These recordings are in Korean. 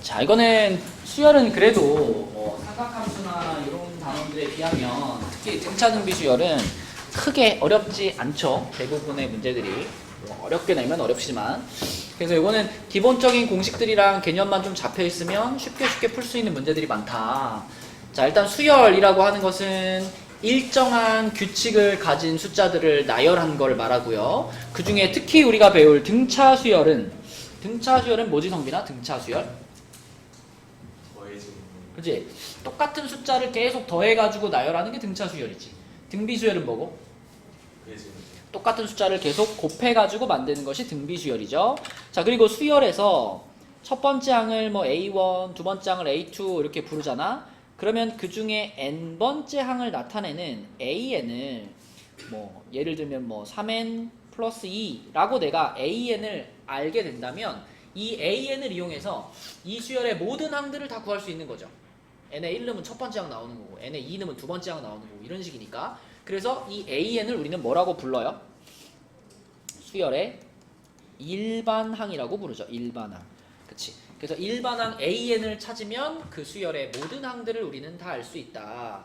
자, 이거는 수열은 그래도 뭐 삼각함수나 이런 단원들에 비하면 특히 등차등비 수열은 크게 어렵지 않죠. 대부분의 문제들이 뭐 어렵게 내면 어렵지만, 그래서 이거는 기본적인 공식들이랑 개념만 좀 잡혀 있으면 쉽게 풀 수 있는 문제들이 많다. 자, 일단 수열이라고 하는 것은 일정한 규칙을 가진 숫자들을 나열한 걸 말하고요. 그 중에 특히 우리가 배울 등차 수열은 뭐지, 성빈아? 등차 수열? 그치? 똑같은 숫자를 계속 더해가지고 나열하는 게 등차 수열이지. 등비 수열은 뭐고? 똑같은 숫자를 계속 곱해가지고 만드는 것이 등비 수열이죠. 자, 그리고 수열에서 첫 번째 항을 뭐 A1, 두 번째 항을 A2 이렇게 부르잖아. 그러면 그 중에 n번째 항을 나타내는 an을 뭐 예를 들면 뭐 3n 플러스 2라고 내가 an을 알게 된다면 이 an을 이용해서 이 수열의 모든 항들을 다 구할 수 있는 거죠. n에 1 넣으면 첫 번째 항 나오는 거고 n에 2 넣으면 두 번째 항 나오는 거고 이런 식이니까. 그래서 이 an을 우리는 뭐라고 불러요? 수열의 일반항이라고 부르죠. 일반항. 그치? 그래서 일반항 an을 찾으면 그 수열의 모든 항들을 우리는 다 알 수 있다.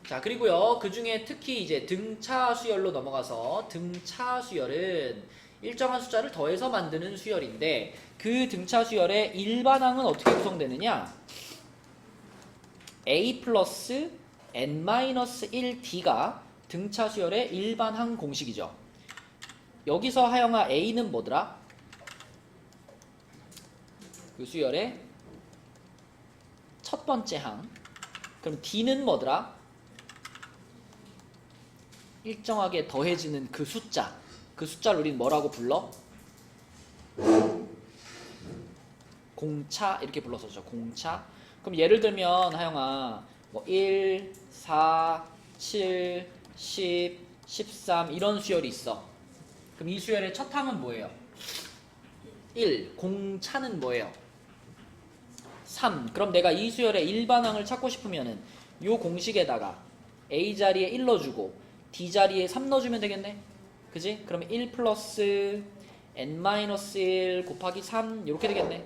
자, 그리고요, 그 중에 특히 이제 등차 수열로 넘어가서 등차 수열은 일정한 숫자를 더해서 만드는 수열인데, 그 등차 수열의 일반항은 어떻게 구성되느냐? a 플러스 n-1d가 등차 수열의 일반항 공식이죠. 여기서 하영아 a는 뭐더라? 그 수열의 첫 번째 항. 그럼 d는 뭐더라? 일정하게 더해지는 그 숫자. 그 숫자를 우리는 뭐라고 불러? 공차 이렇게 불렀었죠. 공차. 그럼 예를 들면 하영아 뭐 1, 4, 7, 10, 13 이런 수열이 있어. 그럼 이 수열의 첫 항은 뭐예요? 1. 공차는 뭐예요? 3. 그럼 내가 이 수열의 일반항을 찾고 싶으면은 요 공식에다가 a 자리에 1 넣어주고 d 자리에 3 넣어주면 되겠네? 그지? 그러면 1 플러스 n-1 곱하기 3 이렇게 되겠네?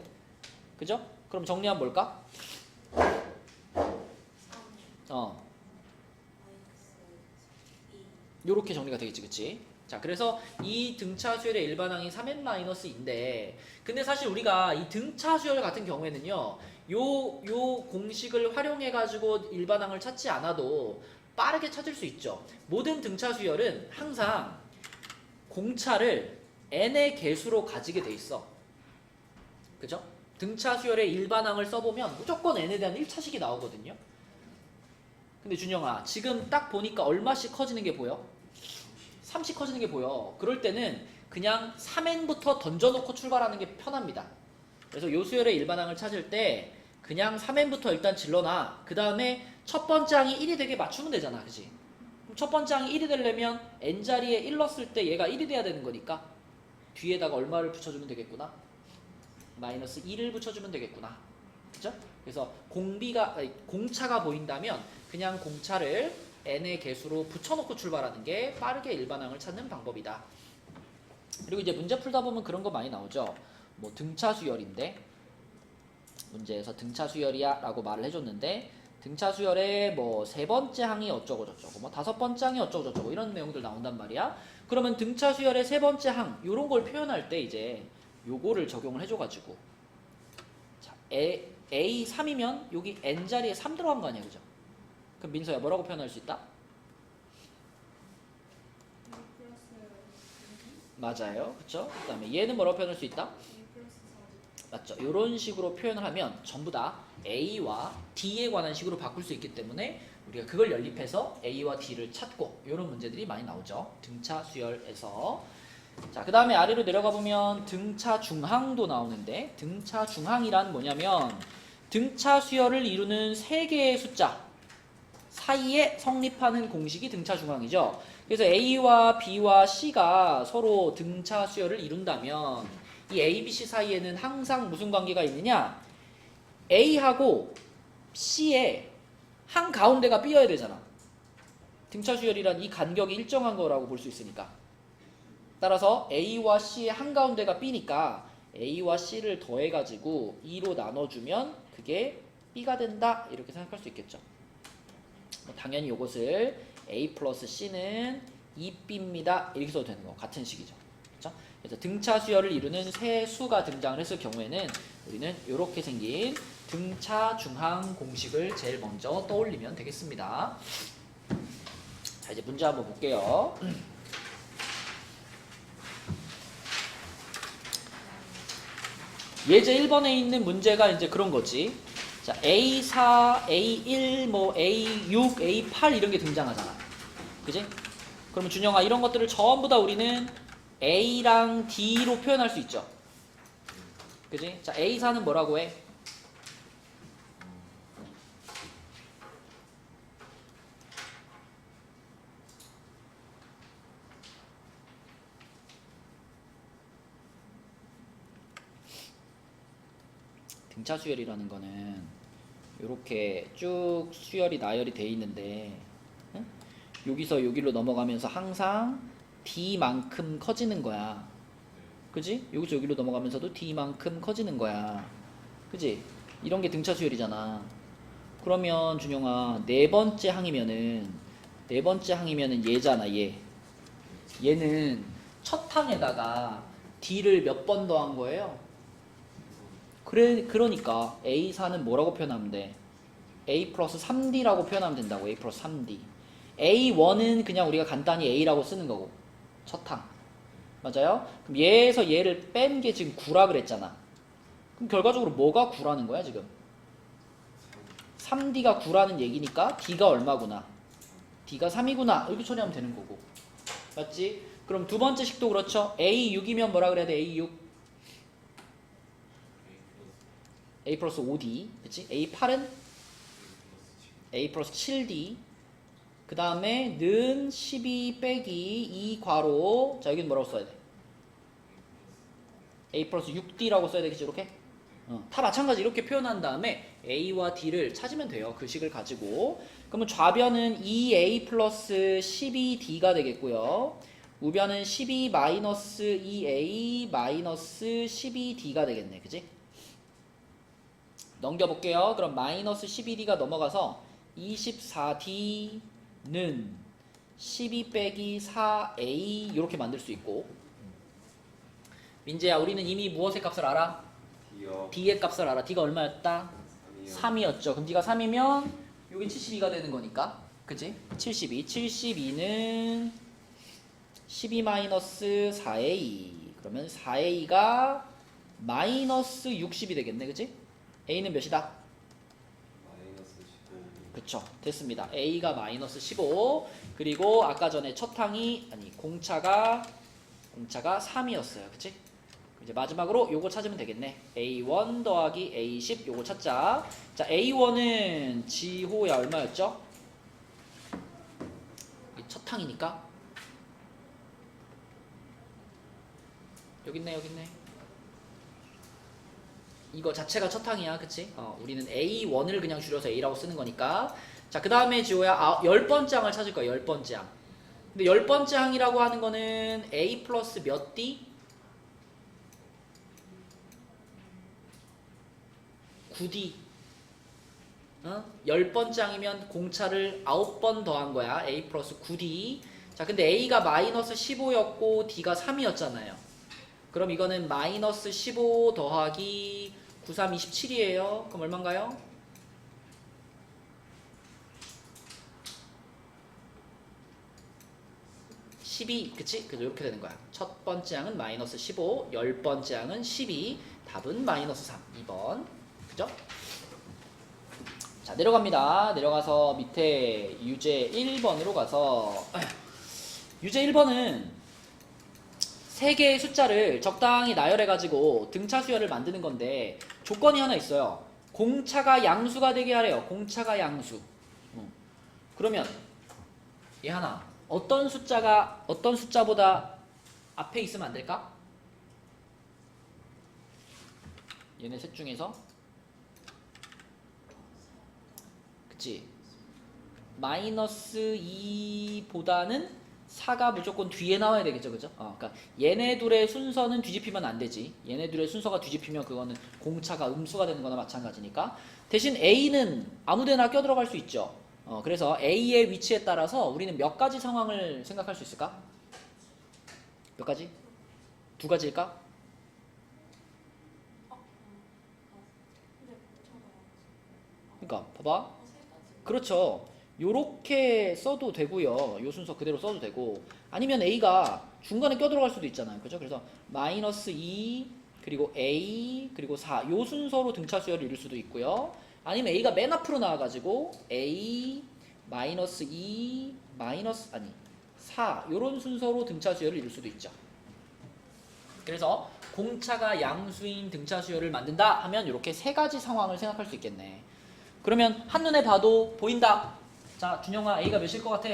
그죠? 그럼 정리하면 뭘까? 요렇게 정리가 되겠지, 그치? 자, 그래서 이 등차 수열의 일반항이 3n-2인데, 근데 사실 우리가 이 등차 수열 같은 경우에는요, 요 공식을 활용해가지고 일반항을 찾지 않아도 빠르게 찾을 수 있죠. 모든 등차 수열은 항상 공차를 n의 개수로 가지게 돼 있어. 그죠? 등차 수열의 일반항을 써보면 무조건 n에 대한 1차식이 나오거든요. 근데 준영아, 지금 딱 보니까 얼마씩 커지는 게 보여? 3씩 커지는 게 보여. 그럴 때는 그냥 3n부터 던져놓고 출발하는 게 편합니다. 그래서 요 수열의 일반항을 찾을 때 그냥 3n부터 일단 질러놔. 그 다음에 첫 번째 항이 1이 되게 맞추면 되잖아. 그치? 그럼 첫 번째 항이 1이 되려면 n자리에 1 넣었을 때 얘가 1이 돼야 되는 거니까 뒤에다가 얼마를 붙여주면 되겠구나? 마이너스 1을 붙여주면 되겠구나. 그죠? 그래서 공차가 보인다면 그냥 공차를 n의 개수로 붙여놓고 출발하는 게 빠르게 일반항을 찾는 방법이다. 그리고 이제 문제 풀다 보면 그런 거 많이 나오죠. 뭐 등차 수열인데 문제에서 등차 수열이야 라고 말을 해줬는데 등차 수열의 뭐 세 번째 항이 어쩌고 저쩌고 뭐 다섯 번째 항이 어쩌고 저쩌고 이런 내용들 나온단 말이야. 그러면 등차 수열의 세 번째 항 요런 걸 표현할 때 이제 요거를 적용을 해줘가지고 자, A3이면 여기 N자리에 3 들어간 거 아니야, 그죠? 그럼 민서야 뭐라고 표현할 수 있다? 맞아요, 그쵸? 그 다음에 얘는 뭐라고 표현할 수 있다? 맞죠? 이런 식으로 표현을 하면 전부 다 A와 D에 관한 식으로 바꿀 수 있기 때문에 우리가 그걸 연립해서 A와 D를 찾고 이런 문제들이 많이 나오죠. 등차 수열에서. 자, 그 다음에 아래로 내려가 보면 등차 중항도 나오는데 등차 중항이란 뭐냐면 등차 수열을 이루는 세 개의 숫자 사이에 성립하는 공식이 등차 중항이죠. 그래서 A와 B와 C가 서로 등차 수열을 이룬다면 이 A, B, C 사이에는 항상 무슨 관계가 있느냐? A하고 C의 한 가운데가 B여야 되잖아. 등차 수열이란 이 간격이 일정한 거라고 볼 수 있으니까. 따라서 A와 C의 한가운데가 B니까 A와 C를 더해가지고 2로 나눠주면 그게 B가 된다 이렇게 생각할 수 있겠죠. 당연히 이것을 A 플러스 C는 2B입니다 이렇게 써도 되는 거 같은 식이죠. 그렇죠? 그래서 등차 수열을 이루는 세 수가 등장을 했을 경우에는 우리는 이렇게 생긴 등차 중항 공식을 제일 먼저 떠올리면 되겠습니다. 자, 이제 문제 한번 볼게요. 예제 1번에 있는 문제가 이제 그런 거지. 자, A4, A1, 뭐 A6, A8 이런 게 등장하잖아. 그지? 그러면 준영아 이런 것들을 전부 다 우리는 A랑 D로 표현할 수 있죠. 그지? 자, A4는 뭐라고 해? 등차 수열이라는 거는 이렇게 쭉 수열이 나열이 돼 있는데 응? 여기서 여기로 넘어가면서 항상 D만큼 커지는 거야. 그지? 여기서 여기로 넘어가면서도 D만큼 커지는 거야. 그지? 이런 게 등차 수열이잖아. 그러면 준영아 네 번째 항이면은 얘잖아 얘. 얘는 첫 항에다가 D를 몇 번 더한 거예요? 그러니까 A4는 뭐라고 표현하면 돼? A 플러스 3D라고 표현하면 된다고. A 플러스 3D. A1은 그냥 우리가 간단히 A라고 쓰는 거고. 첫 항. 맞아요? 그럼 얘에서 얘를 뺀 게 지금 9라 그랬잖아. 그럼 결과적으로 뭐가 9라는 거야 지금? 3D가 9라는 얘기니까 D가 얼마구나? D가 3이구나. 이렇게 처리하면 되는 거고. 맞지? 그럼 두 번째 식도 그렇죠? A6이면 뭐라 그래야 돼? A6. A 플러스 5D. 그치? A8은 A 플러스 7D. 그 다음에 는 12 빼기 2 괄호. 자, 여기는 뭐라고 써야 돼? A 플러스 6D라고 써야 되겠지, 이렇게? 다 마찬가지 이렇게 표현한 다음에 A와 D를 찾으면 돼요. 그 식을 가지고. 그러면 좌변은 2A 플러스 12D가 되겠고요. 우변은 12 마이너스 2A 마이너스 12D가 되겠네. 그지? 넘겨볼게요. 그럼 마이너스 12D가 넘어가서 24D는 12 빼기 4A 이렇게 만들 수 있고. 민재야, 우리는 이미 무엇의 값을 알아? D요. D의 값을 알아. D가 얼마였다? 3이었죠. 그럼 D가 3이면 여기 72가 되는 거니까. 그치? 72. 72는 12 마이너스 4A. 그러면 4A가 마이너스 60이 되겠네. 그치? A는 몇이다? 마이너스 15. 그쵸. 됐습니다. A가 마이너스 15. 그리고 아까 전에 첫 항이, 공차가 3이었어요. 그치? 이제 마지막으로 요거 찾으면 되겠네. A1 더하기 A10 요거 찾자. 자, A1은 지호야 얼마였죠? 첫 항이니까. 여기 있네. 이거 자체가 첫 항이야. 그치? 우리는 A1을 그냥 줄여서 A라고 쓰는 거니까. 자, 그 다음에 지호야 10번째 항을 찾을 거야. 10번째 항. 근데 10번째 항이라고 하는 거는 A 플러스 몇 D? 9D. 10번째 항이면 공차를 9번 더한 거야. A 플러스 9D. 자, 근데 A가 마이너스 15였고 D가 3이었잖아요. 그럼 이거는 마이너스 15 더하기 9, 3, 27이에요. 그럼 얼마인가요? 12, 그치? 그래서 이렇게 되는 거야. 첫 번째 항은 마이너스 15, 10번째 항은 12, 답은 마이너스 3, 2번. 그죠? 자, 내려갑니다. 내려가서 밑에 유제 1번으로 가서 유제 1번은 세 개의 숫자를 적당히 나열해가지고 등차 수열을 만드는 건데 조건이 하나 있어요. 공차가 양수가 되게 하래요. 공차가 양수. 그러면 얘 하나. 어떤 숫자보다 앞에 있으면 안 될까? 얘네 셋 중에서 그치? 마이너스 2보다는 4가 무조건 뒤에 나와야 되겠죠, 그죠? 그러니까 얘네 둘의 순서는 뒤집히면 안 되지. 얘네 둘의 순서가 뒤집히면 그거는 공차가 음수가 되는 거나 마찬가지니까. 대신 A는 아무데나 껴들어갈 수 있죠. 그래서 A의 위치에 따라서 우리는 몇 가지 상황을 생각할 수 있을까? 몇 가지? 두 가지일까? 그러니까 봐봐. 그렇죠. 요렇게 써도 되고요. 요 순서 그대로 써도 되고, 아니면 A가 중간에 껴들어갈 수도 있잖아요. 그죠? 그래서 마이너스 2 그리고 A 그리고 4 요 순서로 등차 수열을 이룰 수도 있고요. 아니면 A가 맨 앞으로 나와가지고 A 마이너스 2 마이너스 아니 4 요런 순서로 등차 수열을 이룰 수도 있죠. 그래서 공차가 양수인 등차 수열을 만든다 하면 이렇게 세 가지 상황을 생각할 수 있겠네. 그러면 한눈에 봐도 보인다. 자, 준영아, A가 몇일 것 같아?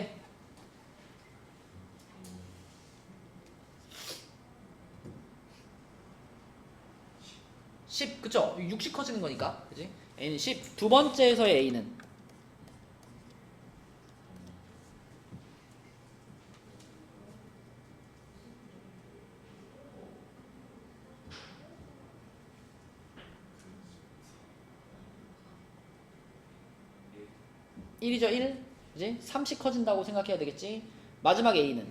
10, 그쵸? 60 커지는 거니까, 그지? A는 10. 두 번째에서의 A는 1이죠, 1. 그지? 30 커진다고 생각해야 되겠지? 마지막 A는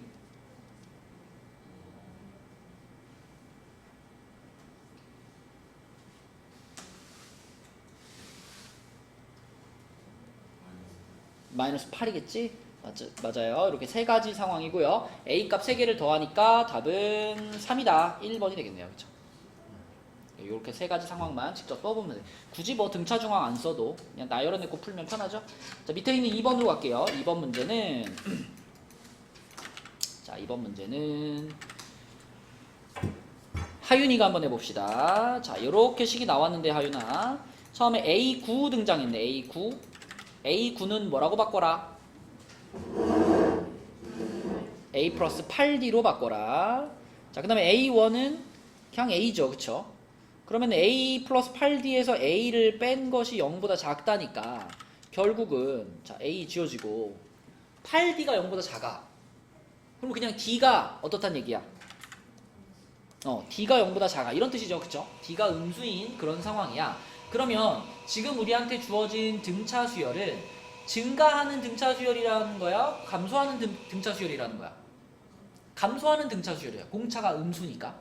8이겠지? 맞아요. 이렇게 세 가지 상황이고요. A 값 3개를 더하니까 답은 3이다. 1번이 되겠네요. 그쵸? 이렇게 세 가지 상황만 직접 써보면 돼. 굳이 뭐 등차 중앙 안 써도 그냥 나열해놓고 풀면 편하죠? 자, 밑에 있는 2번으로 갈게요. 2번 문제는 자, 2번 문제는 하윤이가 한번 해봅시다. 자, 이렇게 식이 나왔는데 하윤아, 처음에 A9 등장했네. A9. A9는 뭐라고 바꿔라? A 플러스 8D로 바꿔라. 자, 그 다음에 A1은 그냥 A죠. 그쵸? 그러면 A 플러스 8D에서 A를 뺀 것이 0보다 작다니까 결국은 자, A 지워지고 8D가 0보다 작아. 그럼 그냥 D가 어떻단 얘기야? D가 0보다 작아. 이런 뜻이죠. 그쵸? D가 음수인 그런 상황이야. 그러면 지금 우리한테 주어진 등차 수열은 증가하는 등차 수열이라는 거야? 감소하는 등차 수열이라는 거야? 감소하는 등차 수열이야. 공차가 음수니까.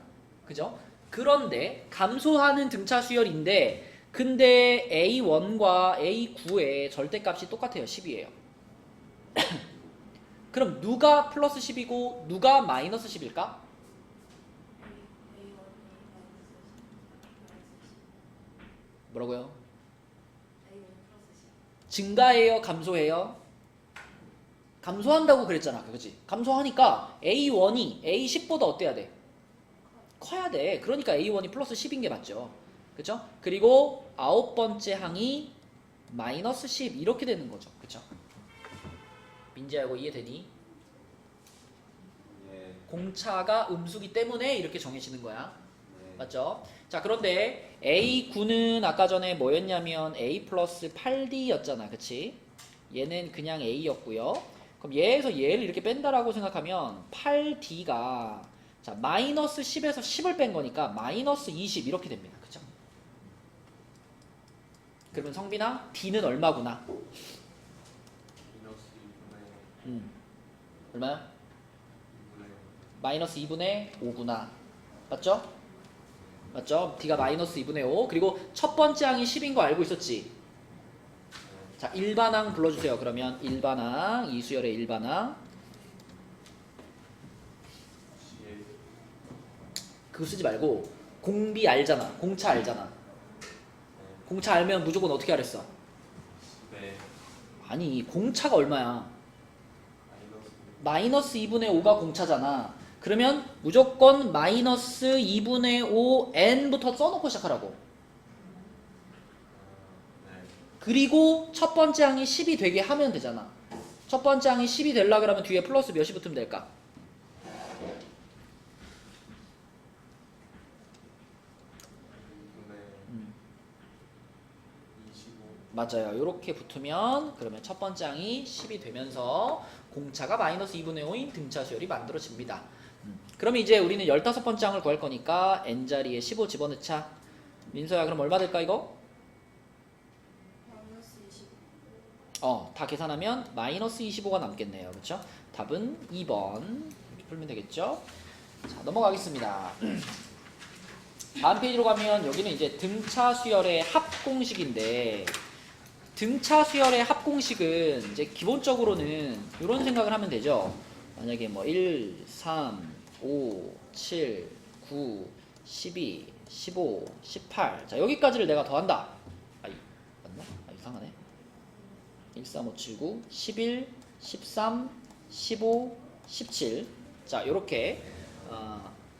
그죠? 그런데 감소하는 등차 수열인데 근데 A1과 A9의 절대값이 똑같아요. 10이에요. 그럼 누가 플러스 10이고 누가 마이너스 10일까? 뭐라고요? 증가해요? 감소해요? 감소한다고 그랬잖아. 그치? 감소하니까 A1이 A10보다 어때야 돼? 커야 돼. 그러니까 A1이 플러스 10인 게 맞죠. 그쵸? 그리고 9번째 항이 마이너스 10 이렇게 되는 거죠. 그쵸? 민지하고 이해되니? 예. 공차가 음수기 때문에 이렇게 정해지는 거야. 네. 맞죠? 자, 그런데 A9는 아까 전에 뭐였냐면 A 플러스 8D였잖아. 그치? 얘는 그냥 A였고요. 그럼 얘에서 얘를 이렇게 뺀다라고 생각하면 8D가 자, 마이너스 10에서 10을 뺀 거니까 마이너스 20 이렇게 됩니다. 그쵸? 그러면 성빈아, D는 얼마구나? 마이너스 2분의 얼마야? 2분의 마이너스 2분의 5구나. 맞죠? 맞죠? D가 마이너스 2분의 5. 그리고 첫 번째 항이 10인 거 알고 있었지? 자, 일반항 불러주세요. 그러면 일반항, 이수열의 일반항. 그거 쓰지 말고 공비 알잖아. 공차 알잖아. 공차 알면 무조건 어떻게 하랬어? 네. 아니, 공차가 얼마야? 마이너스 2분의 5가 공차잖아. 그러면 무조건 마이너스 2분의 5 n부터 써놓고 시작하라고. 네. 그리고 첫 번째 항이 10이 되게 하면 되잖아. 첫 번째 항이 10이 되려고 그러면 뒤에 플러스 몇이 붙으면 될까? 2분의 25 맞아요. 이렇게 붙으면 그러면 첫 번째 항이 10이 되면서 공차가 마이너스 2분의 5인 등차 수열이 만들어집니다. 그러면 이제 우리는 15번째 항을 구할 거니까 n자리에 15 집어넣자. 민서야 그럼 얼마 될까 이거? 마이너스 20. 다 계산하면 마이너스 25가 남겠네요. 그렇죠? 답은 2번 이렇게 풀면 되겠죠? 자 넘어가겠습니다. 다음 페이지로 가면 여기는 이제 등차 수열의 합 공식인데 등차 수열의 합 공식은 이제 기본적으로는 이런 생각을 하면 되죠. 만약에 뭐 1, 3, 5, 7, 9, 12, 15, 18. 자, 여기까지를 내가 더한다. 아이, 맞나? 이상하네. 1, 3, 5, 7, 9, 11, 13, 15, 17. 자, 요렇게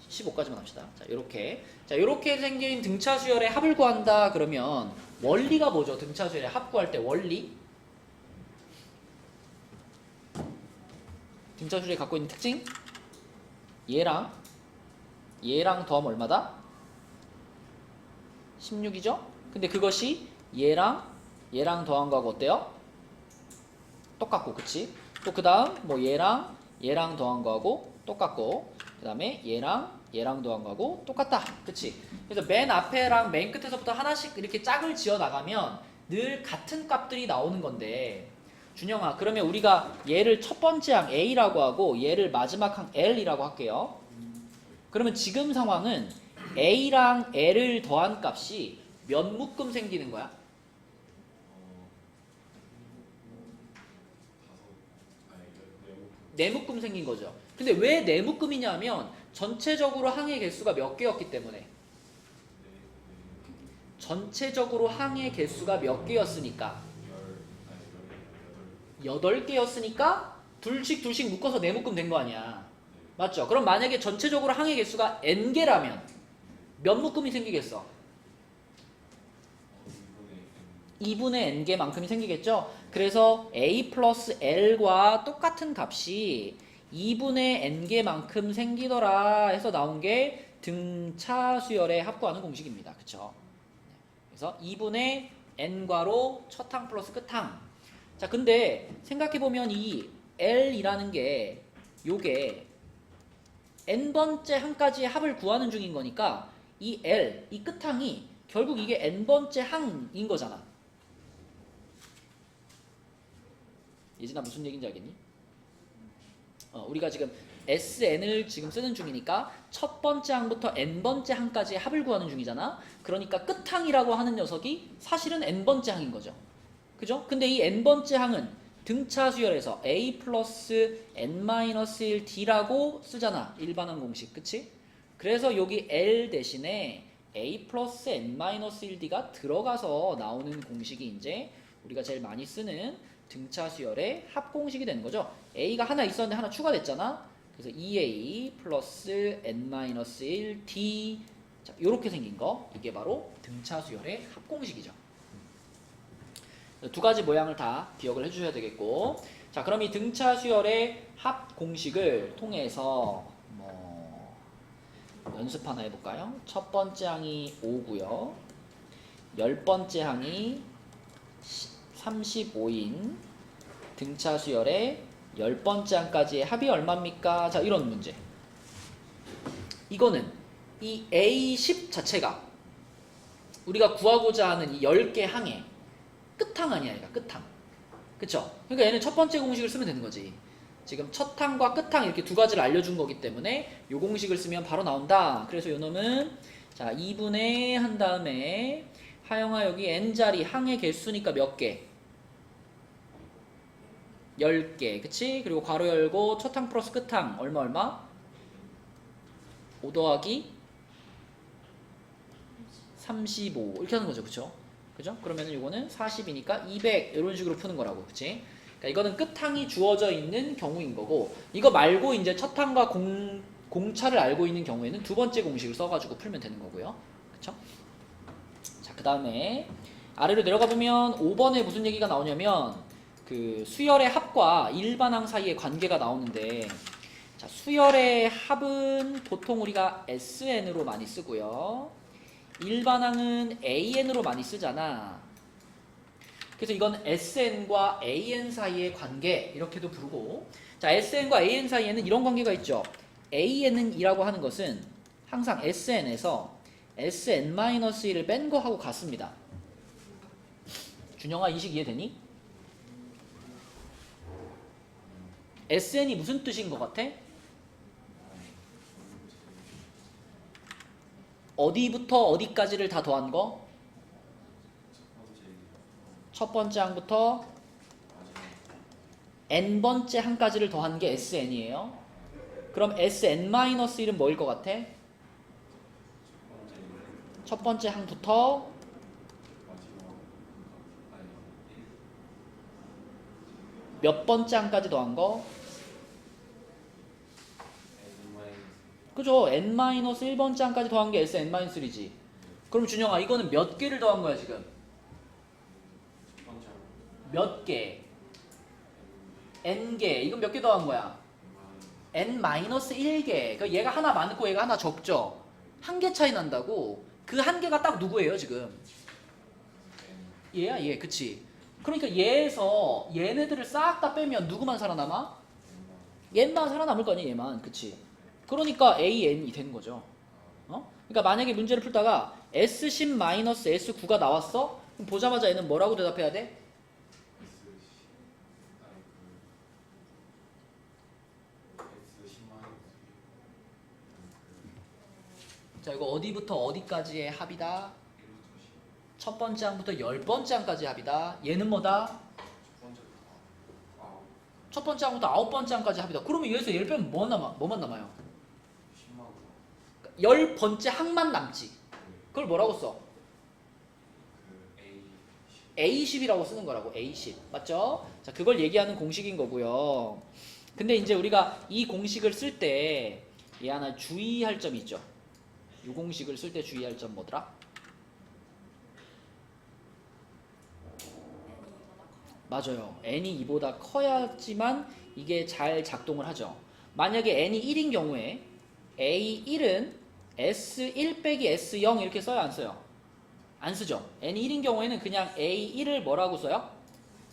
15까지만 합시다. 자, 요렇게 생긴 등차 수열의 합을 구한다 그러면 원리가 뭐죠? 등차 수열의 합 구할 때 원리? 등차 수열이 갖고 있는 특징? 얘랑 더하면 얼마다? 16이죠? 근데 그것이 얘랑 더한 거하고 어때요? 똑같고, 그치? 또 그 다음 뭐 얘랑 더한 거하고 똑같고, 그 다음에 얘랑 더한 거하고 똑같다. 그치? 그래서 맨 앞에랑 맨 끝에서부터 하나씩 이렇게 짝을 지어 나가면 늘 같은 값들이 나오는 건데, 준영아 그러면 우리가 얘를 첫 번째 항 A라고 하고 얘를 마지막 항 L이라고 할게요. 그러면 지금 상황은 A랑 L을 더한 값이 몇 묶음 생기는 거야? 네 묶음 생긴 거죠. 근데 왜 네 묶음이냐면 전체적으로 항의 개수가 몇 개였기 때문에. 전체적으로 항의 개수가 몇 개였으니까 8개였으니까 둘씩 묶어서 네 묶음 된 거 아니야. 맞죠? 그럼 만약에 전체적으로 항의 개수가 n개라면 몇 묶음이 생기겠어? 2분의 n개만큼이 생기겠죠? 그래서 a 플러스 l과 똑같은 값이 2분의 n개만큼 생기더라 해서 나온 게 등차 수열의 합구하는 공식입니다. 그쵸? 그래서 2분의 n과로 첫 항 플러스 끝 항. 자, 근데 생각해보면 이 l이라는 게 요게 n번째 항까지의 합을 구하는 중인 거니까 이 l, 이 끝항이 결국 이게 n번째 항인 거잖아. 예진아 무슨 얘기인지 알겠니? 우리가 지금 SN을 지금 쓰는 중이니까 첫 번째 항부터 n번째 항까지의 합을 구하는 중이잖아. 그러니까 끝항이라고 하는 녀석이 사실은 n번째 항인 거죠. 그죠? 근데 이 n번째 항은 등차 수열에서 a 플러스 n-1d라고 쓰잖아. 일반항 공식. 그치? 그래서 여기 l 대신에 a 플러스 n-1d가 들어가서 나오는 공식이 이제 우리가 제일 많이 쓰는 등차 수열의 합 공식이 되는 거죠. a가 하나 있었는데 하나 추가됐잖아. 그래서 2a 플러스 n-1d 자, 요렇게 생긴 거 이게 바로 등차 수열의 합 공식이죠. 두 가지 모양을 다 기억을 해주셔야 되겠고, 자 그럼 이 등차 수열의 합 공식을 통해서 뭐 연습 하나 해볼까요? 첫 번째 항이 5고요. 10번째 항이 35인 등차 수열의 10번째 항까지의 합이 얼마입니까? 자 이런 문제. 이거는 이 A10 자체가 우리가 구하고자 하는 이 10개 항의 끝항 아니야, 얘가 끝항. 그쵸? 그러니까 얘는 첫 번째 공식을 쓰면 되는 거지. 지금 첫 항과 끝항 이렇게 두 가지를 알려준 거기 때문에 요 공식을 쓰면 바로 나온다. 그래서 요 놈은 자 2분의 한 다음에 하영아 여기 n자리 항의 개수니까 몇 개? 10개. 그치? 그리고 괄호 열고 첫 항 플러스 끝항 얼마? 5 더하기 35 이렇게 하는 거죠. 그쵸? 그죠? 그러면은 이거는 40이니까 200 이런 식으로 푸는 거라고. 그치? 그러니까 이거는 끝항이 주어져 있는 경우인 거고, 이거 말고 이제 첫 항과 공차를 알고 있는 경우에는 두 번째 공식을 써가지고 풀면 되는 거고요. 그쵸? 자, 그 다음에 아래로 내려가 보면 5번에 무슨 얘기가 나오냐면 그 수열의 합과 일반항 사이의 관계가 나오는데, 자, 수열의 합은 보통 우리가 SN으로 많이 쓰고요. 일반항은 AN으로 많이 쓰잖아. 그래서 이건 SN과 AN 사이의 관계 이렇게도 부르고, 자 SN과 AN 사이에는 이런 관계가 있죠. AN은 2라고 하는 것은 항상 SN에서 SN-1을 뺀 거하고 같습니다. 준영아 이 식 이해되니? SN이 무슨 뜻인 것 같아? 어디부터 어디까지를 다 더한 거? 첫 번째 항부터 n번째 항까지를 더한 게 SN이에요. 그럼 SN-1은 뭐일 것 같아? 첫 번째 항부터 몇 번째 항까지 더한 거? 그죠? n-1번째 항까지 더한 게 SN-3지. 그럼 준영아 이거는 몇 개를 더한 거야 지금? 몇 개? n개. 이건 몇 개 더한 거야? n-1개. 그러니까 얘가 하나 많고 얘가 하나 적죠? 한 개 차이 난다고. 그 한 개가 딱 누구예요 지금? 얘야 얘. 그치? 그러니까 얘에서 얘네들을 싹 다 빼면 누구만 살아남아? 얘만 살아남을 거 아니야 얘만. 그치? 그러니까 AN이 되는 거죠. 그러니까 만약에 문제를 풀다가 S10-S9가 나왔어? 그럼 보자마자 얘는 뭐라고 대답해야 돼? 자 이거 어디부터 어디까지의 합이다? 첫 번째 항부터 10번째 항까지 합이다. 얘는 뭐다? 첫 번째 항부터 9번째 항까지 합이다. 그러면 여기서 얘를 빼면 뭐만 남아요? 10번째 항만 남지. 그걸 뭐라고 써? A10이라고 쓰는 거라고. A10 맞죠? 자 그걸 얘기하는 공식인 거고요. 근데 이제 우리가 이 공식을 쓸 때 얘 하나 주의할 점이 있죠. 이 공식을 쓸 때 주의할 점 뭐더라? 맞아요. n이 2보다 커야지만 이게 잘 작동을 하죠. 만약에 n이 1인 경우에 A1은 S1 빼기 S0 이렇게 써요 안 써요? 안 쓰죠. n이 1인 경우에는 그냥 A1을 뭐라고 써요?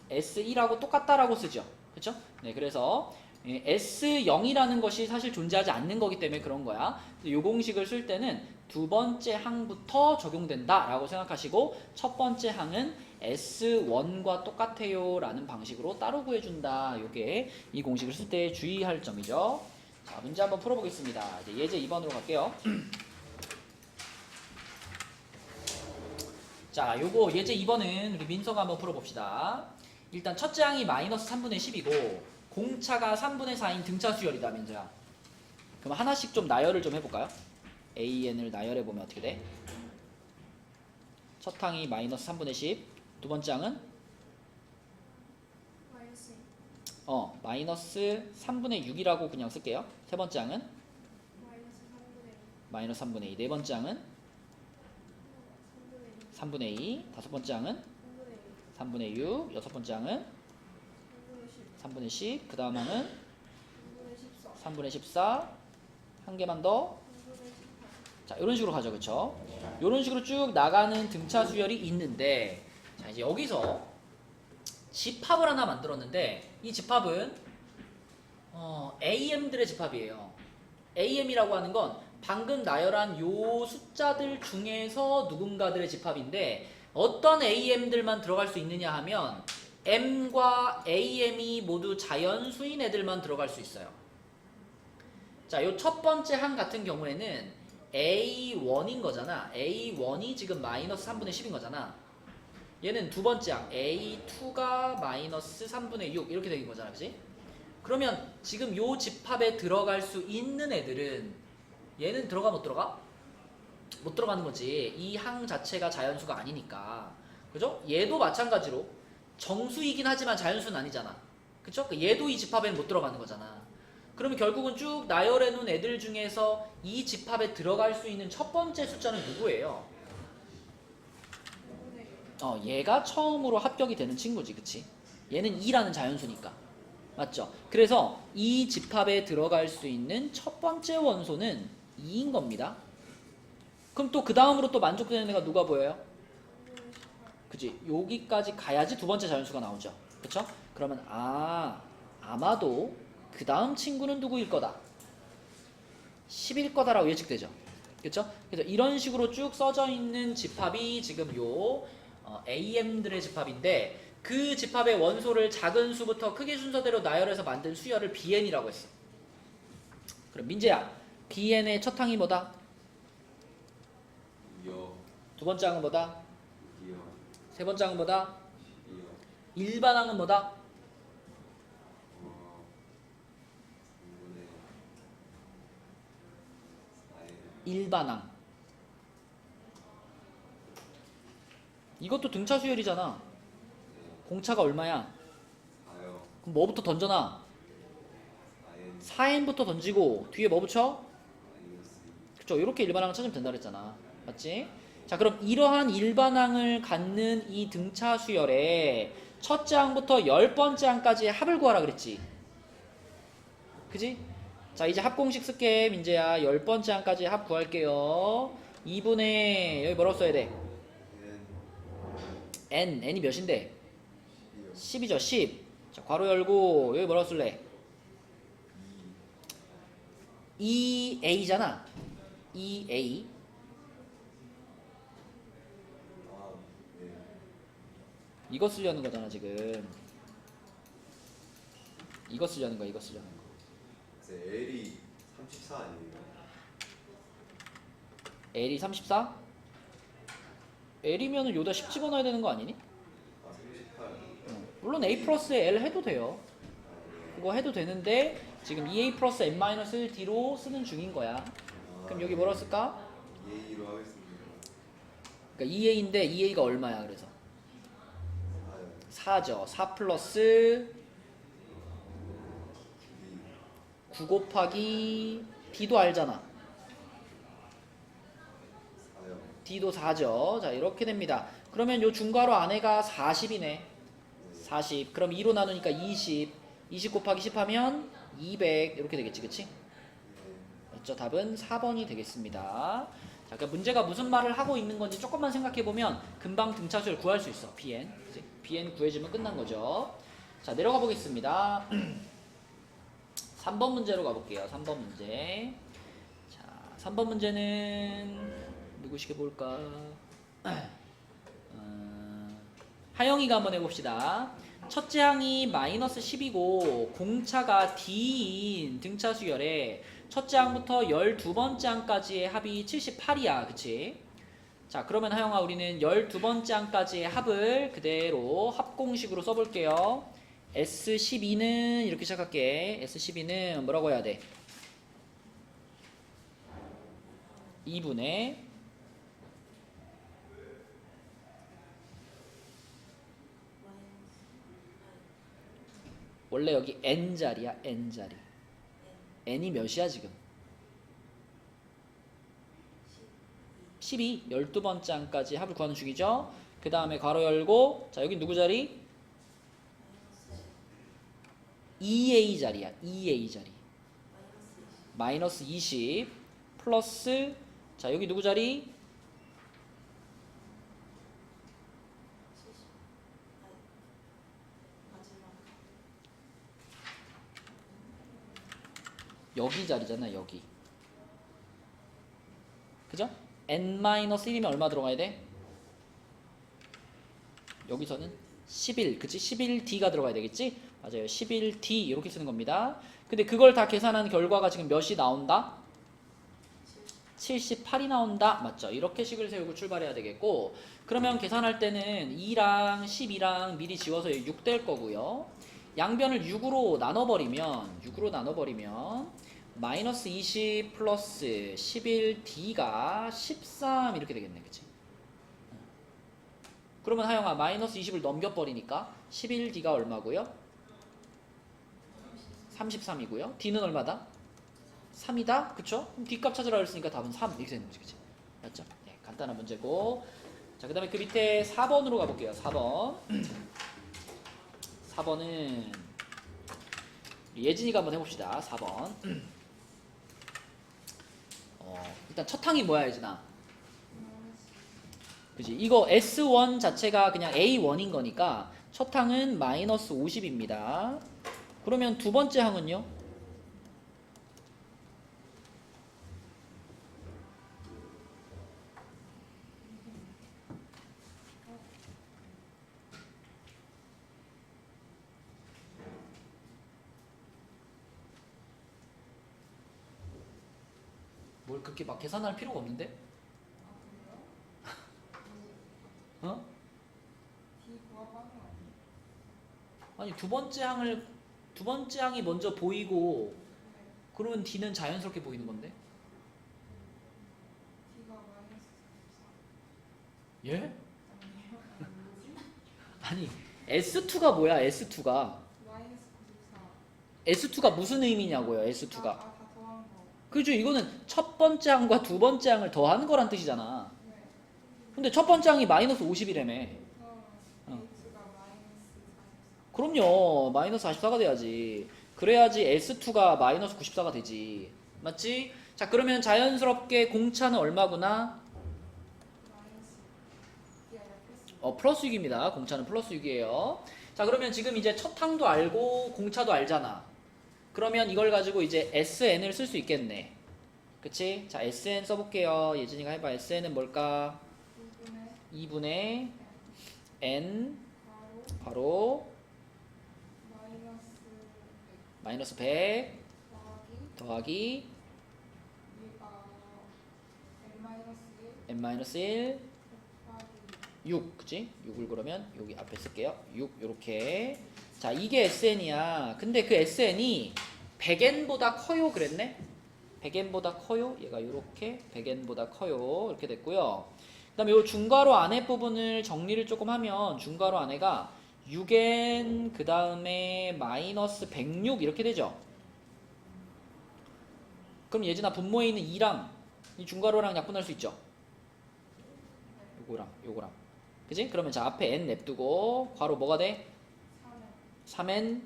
S1하고 똑같다라고 쓰죠. 그렇죠? 네, 그래서 S0이라는 것이 사실 존재하지 않는 거기 때문에 그런 거야. 이 공식을 쓸 때는 두 번째 항부터 적용된다 라고 생각하시고 첫 번째 항은 S1과 똑같아요 라는 방식으로 따로 구해준다. 요게 이 공식을 쓸 때 주의할 점이죠. 자, 문제 한번 풀어보겠습니다. 이제 예제 2번으로 갈게요. 자, 요거 예제 2번은 우리 민서가 한번 풀어봅시다. 일단 첫째 항이 마이너스 3분의 10이고 공차가 3분의 4인 등차 수열이다, 민서야. 그럼 하나씩 좀 나열을 좀 해볼까요? AN을 나열해보면 어떻게 돼? 첫 항이 마이너스 3분의 10. 두 번째 항은? 마이너스 3분의 6이라고 그냥 쓸게요. 세 번째 항은? 마이너스 3분의 2. 네 번째 항은? 3분의 2. 다섯 번째 항은? 3분의 6. 여섯 번째 항은? 3분의 10. 그 다음 항은? 3분의 14. 한 개만 더. 자, 이런 식으로 가죠. 그쵸? 이런 식으로 쭉 나가는 등차 수열이 있는데, 자, 이제 여기서 집합을 하나 만들었는데, 이 집합은, AM들의 집합이에요. AM이라고 하는 건 방금 나열한 요 숫자들 중에서 누군가들의 집합인데, 어떤 AM들만 들어갈 수 있느냐 하면, M과 AM이 모두 자연수인 애들만 들어갈 수 있어요. 자, 요 첫 번째 항 같은 경우에는 A1인 거잖아. A1이 지금 마이너스 3분의 10인 거잖아. 얘는 두 번째 항 A2가 마이너스 3분의 6 이렇게 되는 거잖아. 그치? 그러면 지금 요 집합에 들어갈 수 있는 애들은 얘는 들어가 못 들어가? 못 들어가는 거지. 이 항 자체가 자연수가 아니니까. 그죠? 얘도 마찬가지로 정수이긴 하지만 자연수는 아니잖아. 그쵸? 얘도 이 집합에는 못 들어가는 거잖아. 그러면 결국은 쭉 나열해 놓은 애들 중에서 이 집합에 들어갈 수 있는 첫 번째 숫자는 누구예요? 얘가 처음으로 합격이 되는 친구지. 그치? 얘는 2라는 자연수니까. 맞죠? 그래서 이 집합에 들어갈 수 있는 첫 번째 원소는 2인 겁니다. 그럼 또 그 다음으로 또 만족되는 애가 누가 보여요? 그지? 여기까지 가야지 두 번째 자연수가 나오죠. 그쵸? 그러면 아마도 그 다음 친구는 누구일 거다? 10일 거다라고 예측되죠. 그쵸? 그래서 이런 식으로 쭉 써져 있는 집합이 지금 요 AM들의 집합인데 그 집합의 원소를 작은 수부터 크기 순서대로 나열해서 만든 수열을 BN이라고 했어. 그럼 민재야, BN의 첫 항이 뭐다? 2요. 두 번째 항은 뭐다? 2요. 세 번째 항은 뭐다? 2요. 일반 항은 뭐다? 3분의 4에 일반 항. 이것도 등차 수열이잖아. 공차가 얼마야? 4요. 그럼 뭐부터 던져놔? 4n 4n부터 던지고 뒤에 뭐 붙여? 마이너스 그쵸? 이렇게 일반항을 찾으면 된다 그랬잖아. 맞지? 자, 그럼 이러한 일반항을 갖는 이 등차 수열의 첫째 항부터 10번째 항까지의 합을 구하라 그랬지. 그지? 자, 이제 합공식 쓸게. 민재야, 10번째 항까지 합 구할게요. 2분의 여기 뭐라고 써야 돼? n이 몇인데? 10이죠. 10. 자, 괄호 열고 여기 뭐라고 쓸래? 2a잖아. 2a. 이거 쓰려는 거잖아 지금. 이거 쓰려는 거야. 이거 쓰려는 거. L이 34 아니에요? L이 34? L이면은 요다 10 집어넣어야 되는 거 아니니? 아 38. 물론 A 플러스에 L 해도 돼요. 그거 해도 되는데 지금 2A 플러스 n-1D로 쓰는 중인 거야. 그럼 여기 뭐라고 쓸까? 2A로 하겠습니다. 그러니까 2A인데 2A가 얼마야 그래서? 4요. 4죠. 4 플러스 2. 9 곱하기 D도 알잖아. 4요. D도 4죠. 자, 이렇게 됩니다. 그러면 요 중괄호 안에가 40이네. 40. 그럼 2로 나누니까 20. 20 곱하기 10 하면 200. 이렇게 되겠지. 그치? 맞죠? 답은 4번이 되겠습니다. 자, 그러니까 문제가 무슨 말을 하고 있는 건지 조금만 생각해보면 금방 등차수를 구할 수 있어. BN. 그치? BN 구해주면 끝난 거죠. 자, 내려가 보겠습니다. 3번 문제로 가볼게요. 3번 문제. 자, 3번 문제는 누구시게 볼까? 하영이가 한번 해봅시다. 첫째 항이 마이너스 10이고 공차가 D인 등차 수열에 첫째 항부터 12번째 항까지의 합이 78이야. 그치? 자, 그러면 하영아 우리는 12번째 항까지의 합을 그대로 합공식으로 써볼게요. S12는 이렇게 시작할게. S12는 뭐라고 해야 돼? 2분의 원래 여기 n자리야. n자리. n이 몇이야 지금? 12. 12번째 항까지 합을 구하는 중이죠. 그 다음에 괄호 열고 자 여기 누구 자리? 2a 자리야. 2a 자리. 마이너스 20 플러스 자 여기 누구 자리? 여기 자리잖아. 여기. 그죠? n-1이면 얼마 들어가야 돼? 여기서는 11. 그치? 11d가 들어가야 되겠지? 맞아요. 11d 이렇게 쓰는 겁니다. 근데 그걸 다 계산한 결과가 지금 몇이 나온다? 78이 나온다. 맞죠? 이렇게 식을 세우고 출발해야 되겠고 그러면 계산할 때는 2랑 12랑 미리 지워서 6 될 거고요. 양변을 6으로 나눠버리면 마이너스 20 플러스 11d가 13 이렇게 되겠네. 그치? 그러면 하영아 마이너스 20을 넘겨버리니까 11d가 얼마고요? 33이고요. d는 얼마다? 3이다? 그쵸? 그럼 d값 찾으라 그랬으니까 답은 3 이렇게 되는 거지. 그치? 맞죠? 네, 간단한 문제고 자, 그 다음에 그 밑에 4번으로 가볼게요. 4번 4번은 예진이가 한번 해봅시다. 4번 일단 첫 항이 뭐야 예진아? 그지? 이거 S1 자체가 그냥 A1인 거니까 첫 항은 마이너스 50입니다. 그러면 두 번째 항은요? 뭘 그렇게 막 계산할 필요가 없는데? 어? 아니 두 번째 항이 먼저 보이고 그러면 D는 자연스럽게 보이는 건데? 예? 아니 S2가 뭐야? S2가 S2가 무슨 의미냐고요? S2가 그죠? 이거는 첫 번째 항과 두 번째 항을 더하는 거란 뜻이잖아. 근데 첫 번째 항이 마이너스 50이라며. 그럼요. 마이너스 44가 돼야지. 그래야지 S2가 마이너스 94가 되지. 맞지? 자 그러면 자연스럽게 공차는 얼마구나? 플러스 6입니다. 공차는 플러스 6이에요. 자 그러면 지금 이제 첫 항도 알고 공차도 알잖아. 그러면 이걸 가지고 이제 SN을 쓸 수 있겠네. 그치? 자 SN 써볼게요. 예진이가 해봐. SN은 뭘까? 2분의 N 바로 마이너스 100 더하기 n-1 6 그치? 6을 그러면 여기 앞에 쓸게요. 6 요렇게. 자 이게 SN이야. 근데 그 SN이 100n보다 커요 그랬네? 100n보다 커요? 얘가 요렇게 100n보다 커요. 이렇게 됐고요. 그 다음에 요 중괄호 안에 부분을 정리를 조금 하면 중괄호 안에가 6n 그 다음에 마이너스 106 이렇게 되죠. 그럼 예진아 분모에 있는 2랑 이 중괄호랑 약분할 수 있죠. 요거랑 그지? 그러면 자 앞에 n 냅두고 괄호 뭐가 돼? 3n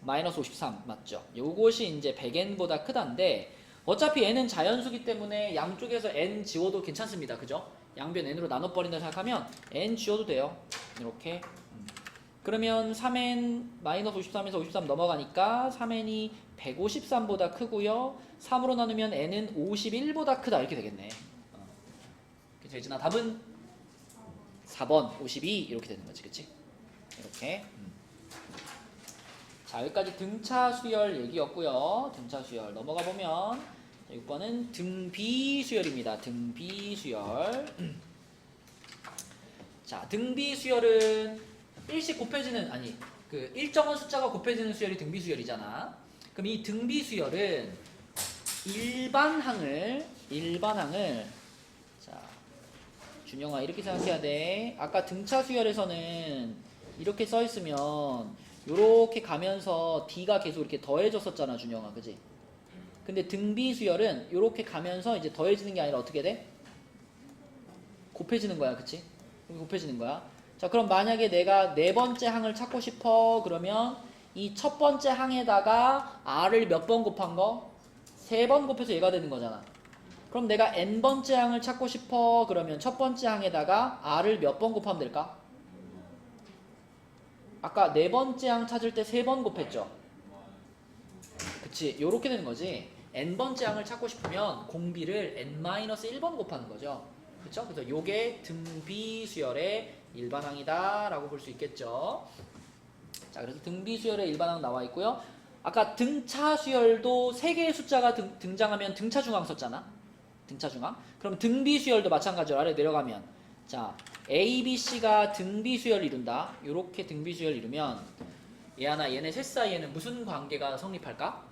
마이너스 53 맞죠? 요것이 이제 100n보다 크다인데 어차피 n은 자연수기 때문에 양쪽에서 n 지워도 괜찮습니다. 그죠? 양변 n으로 나눠버린다 생각하면 n 지워도 돼요. 이렇게. 그러면 3n 마이너스 53에서 53 넘어가니까 3n이 153보다 크고요. 3으로 나누면 n은 51보다 크다 이렇게 되겠네. 그쵸 예진아 답은 4번 52 이렇게 되는 거지. 그치? 이렇게. 자 여기까지 등차 수열 얘기였고요. 등차 수열 넘어가 보면 6번은 등비 수열입니다. 등비 수열. 자 등비 수열은 일씩 곱해지는 그 일정한 숫자가 곱해지는 수열이 등비 수열이잖아. 그럼 이 등비 수열은 일반항을 자 준영아 이렇게 생각해야 돼. 아까 등차 수열에서는 이렇게 써 있으면 요렇게 가면서 D가 계속 이렇게 더해졌었잖아 준영아 그지? 근데 등비 수열은 요렇게 가면서 이제 더해지는 게 아니라 어떻게 돼? 곱해지는 거야 그치? 곱해지는 거야. 자 그럼 만약에 내가 네 번째 항을 찾고 싶어 그러면 이 첫 번째 항에다가 R을 몇 번 곱한 거? 3번 곱해서 얘가 되는 거잖아. 그럼 내가 n번째 항을 찾고 싶어 그러면 첫 번째 항에다가 R을 몇 번 곱하면 될까? 아까 네 번째 항 찾을 때 3번 곱했죠? 그치 요렇게 되는 거지. n번째 항을 찾고 싶으면 공비를 n-1번 곱하는 거죠. 그쵸? 그래서 요게 등비 수열의 일반항이다 라고 볼 수 있겠죠. 자 그래서 등비 수열의 일반항 나와 있고요. 아까 등차 수열도 3개의 숫자가 등장하면 등차 중항 썼잖아. 등차 중항. 그럼 등비 수열도 마찬가지로 아래 내려가면 자 A, B, C가 등비 수열을 이룬다. 요렇게 등비 수열을 이루면 얘하나 얘네 셋 사이에는 무슨 관계가 성립할까?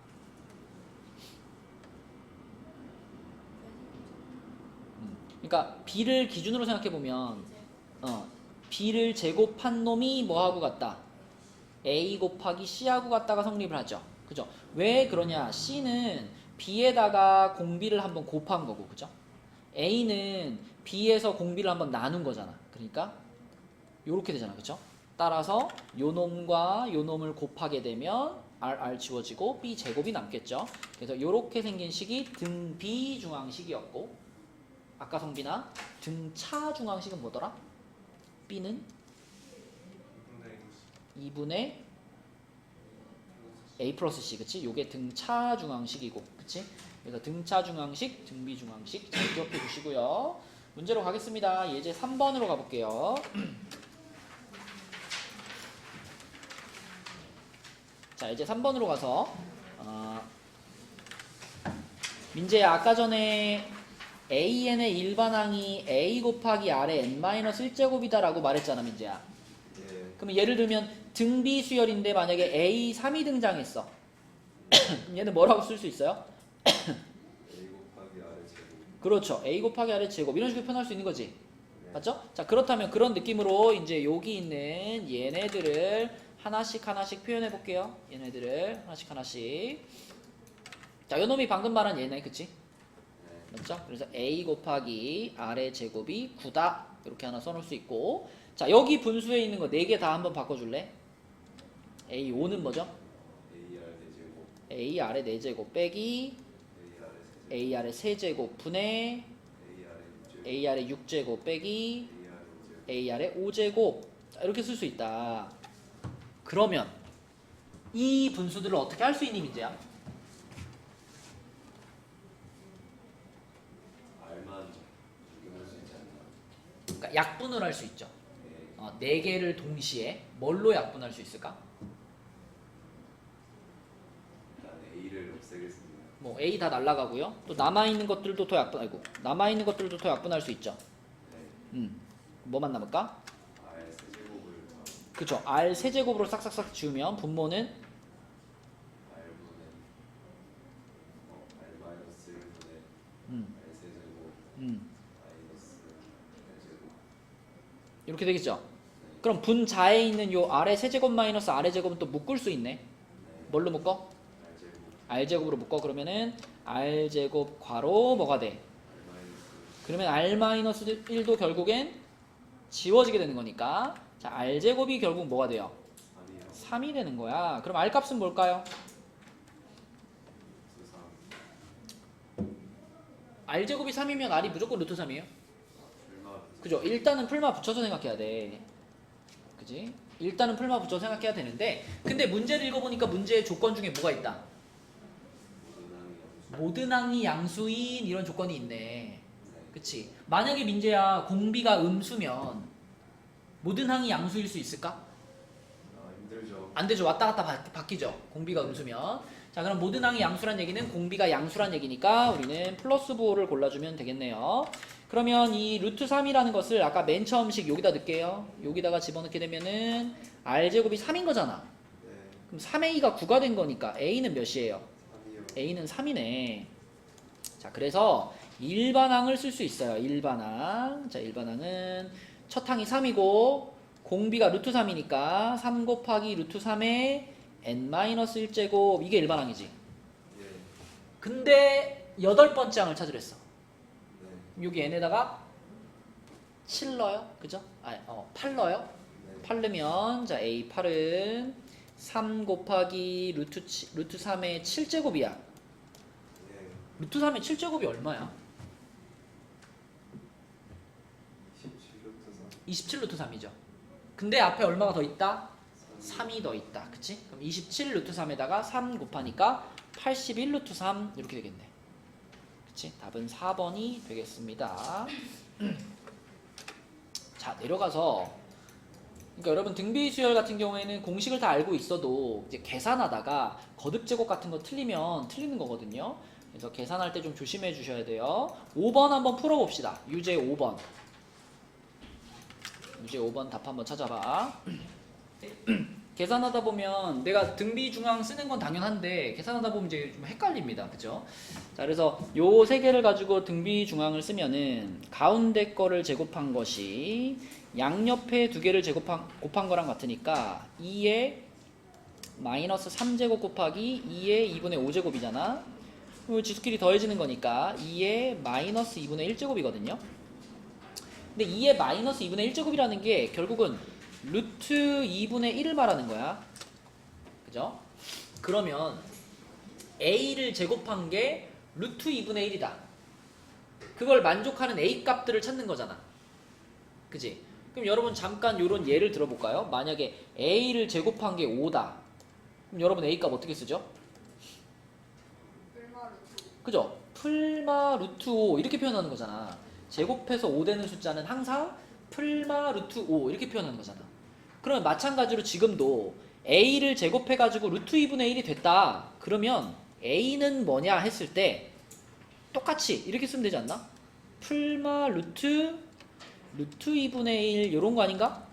그러니까 B를 기준으로 생각해보면 B를 제곱한 놈이 뭐하고 같다? A 곱하기 C하고 같다가 성립을 하죠. 그죠? 왜 그러냐? C는 B에다가 공비를 한번 곱한 거고, 그죠? A는 B에서 공비를 한번 나눈 거잖아. 그러니까 요렇게 되잖아. 그죠? 따라서 요 놈과 요 놈을 곱하게 되면 R 지워지고 B 제곱이 남겠죠. 그래서 요렇게 생긴 식이 등비중항식이었고 아까 성빈아 등차 중앙식은 뭐더라? B는 2분의 A 플러스 C, 그치? 요게 등차 중앙식이고, 그치? 그래서 등차 중앙식, 등비 중앙식 잘 기억해 주시고요. 문제로 가겠습니다. 예제 3번으로 가볼게요. 자, 이제 3번으로 가서 민재야, 아까 전에 AN의 일반항이 A 곱하기 R의 N-1제곱이다 라고 말했잖아, 민재야. 예. 그러면 예를 들면 등비 수열인데 만약에 A 3이 등장했어. 그럼 얘는 뭐라고 쓸 수 있어요? A 곱하기 R의 제곱. 그렇죠. A 곱하기 R의 제곱 이런 식으로 표현할 수 있는 거지. 네. 맞죠? 자, 그렇다면 그런 느낌으로 이제 여기 있는 얘네들을 하나씩 표현해 볼게요. 얘네들을 하나씩. 자, 요 놈이 방금 말한 얘네, 그치? 네. 맞죠? 그래서 A 곱하기 R의 제곱이 9다. 이렇게 하나 써놓을 수 있고, 자, 여기 분수에 있는 거 4개 다 한번 바꿔줄래? A5는 뭐죠? AR 대제곱. AR의 4제곱 빼기 AR의 세제곱. AR의 3제곱 분의 AR의 6제곱. AR의 6제곱 빼기 AR의 5제곱. AR의 5제곱. 자, 이렇게 쓸 수 있다. 그러면 이 분수들을 어떻게 할 수 있니, 민재야? R만 적용할 수 있지 않나? 그러니까 약분을 할 수 있죠. 네. 4개를 동시에 뭘로 약분할 수 있을까? 일단 A를 없애겠습니다. 뭐 A 다 날라가고요. 또 남아있는 것들도 더 약분할 수 있죠. 네. 뭐만 남을까? R 세제곱을 더 그쵸. R 세제곱으로 싹싹싹 지우면 분모는 R분의 R 마이너스 1분의 음, R 세제곱 마이너스 R제곱. 이렇게 되겠죠. 그럼 분자에 있는 요 R의 세제곱 마이너스 R의 제곱은 또 묶을 수 있네. 네. 뭘로 묶어? R제곱. R제곱으로 묶어. 그러면은 R제곱 괄호 뭐가 돼? R 마이너스. 그러면 R-1도 결국엔 지워지게 되는 거니까, 자, R제곱이 결국 뭐가 돼요? 3이요. 3이 되는 거야. 그럼 R 값은 뭘까요? 3. R제곱이 3이면 R이 무조건 루트 3이에요. 얼마? 그죠? 일단은 풀마 붙여서 생각해야 돼. 그지? 일단은 풀마 붙여서 생각해야 되는데, 근데 문제를 읽어보니까 문제의 조건 중에 뭐가 있다? 모든 항이 양수인 이런 조건이 있네. 그치? 만약에 민재야 공비가 음수면 모든 항이 양수일 수 있을까? 아, 힘들죠. 안 되죠. 왔다 갔다 바뀌죠. 공비가 음수면. 자, 그럼 모든 항이 양수란 얘기는 공비가 양수란 얘기니까 우리는 플러스 부호를 골라주면 되겠네요. 그러면 이 루트 3이라는 것을 아까 맨 처음식 여기다 넣을게요. 여기다가 집어넣게 되면은 R제곱이 3인 거잖아. 네. 그럼 3A가 9가 된 거니까 A는 몇이에요? 3이요. A는 3이네. 자, 그래서 일반항을 쓸 수 있어요. 일반항. 자, 일반항은 첫 항이 3이고 공비가 루트 3이니까 3 곱하기 루트 3의 n-1제곱 이게 일반항이지. 예. 근데 8번째 항을 찾으랬어. 네. 여기 n에다가 7 넣어요. 그죠? 8 넣어요. 네. 8 넣으면 자, A8은 3 곱하기 루트 3의 7제곱이야. 예. 루트 3의 7제곱이 얼마야? 27 27 루트 루트 3. 3이죠. 근데 앞에 얼마가 더 있다? 3이 더 있다. 그치? 그럼 27 루트 3에다가 3 곱하니까 81 루트 3 이렇게 되겠네. 그치? 답은 4번이 되겠습니다. 자, 내려가서 그러니까 여러분 등비 수열 같은 경우에는 공식을 다 알고 있어도 이제 계산하다가 거듭 제곱 같은 거 틀리면 틀리는 거거든요. 그래서 계산할 때 좀 조심해 주셔야 돼요. 5번 한번 풀어 봅시다. 유제 5번. 유제 5번 답 한번 찾아봐. 계산하다 보면 내가 등비 중앙 쓰는 건 당연한데 계산하다 보면 이제 좀 헷갈립니다. 그죠? 자, 그래서 요 세 개를 가지고 등비 중앙을 쓰면은 가운데 거를 제곱한 것이 양옆에 두 개를 곱한 거랑 같으니까 2의 마이너스 3제곱 곱하기 2의 2분의 5제곱이잖아. 지수끼리 더해지는 거니까 2의 마이너스 2분의 1제곱이거든요. 근데 2의 마이너스 2분의 1제곱이라는 게 결국은 루트 2분의 1을 말하는 거야. 그죠? 그러면 A를 제곱한 게 루트 2분의 1이다. 그걸 만족하는 A 값들을 찾는 거잖아. 그지? 그럼 여러분 잠깐 요런 예를 들어볼까요? 만약에 A를 제곱한 게 5다. 그럼 여러분 A 값 어떻게 쓰죠? 그죠? 풀마 루트 5 이렇게 표현하는 거잖아. 제곱해서 5 되는 숫자는 항상 풀마 루트 5 이렇게 표현하는 거잖아. 그러면 마찬가지로 지금도 A를 제곱해가지고 루트 2분의 1이 됐다. 그러면 A는 뭐냐 했을 때 똑같이 이렇게 쓰면 되지 않나? 풀마 루트 2분의 1 이런 거 아닌가?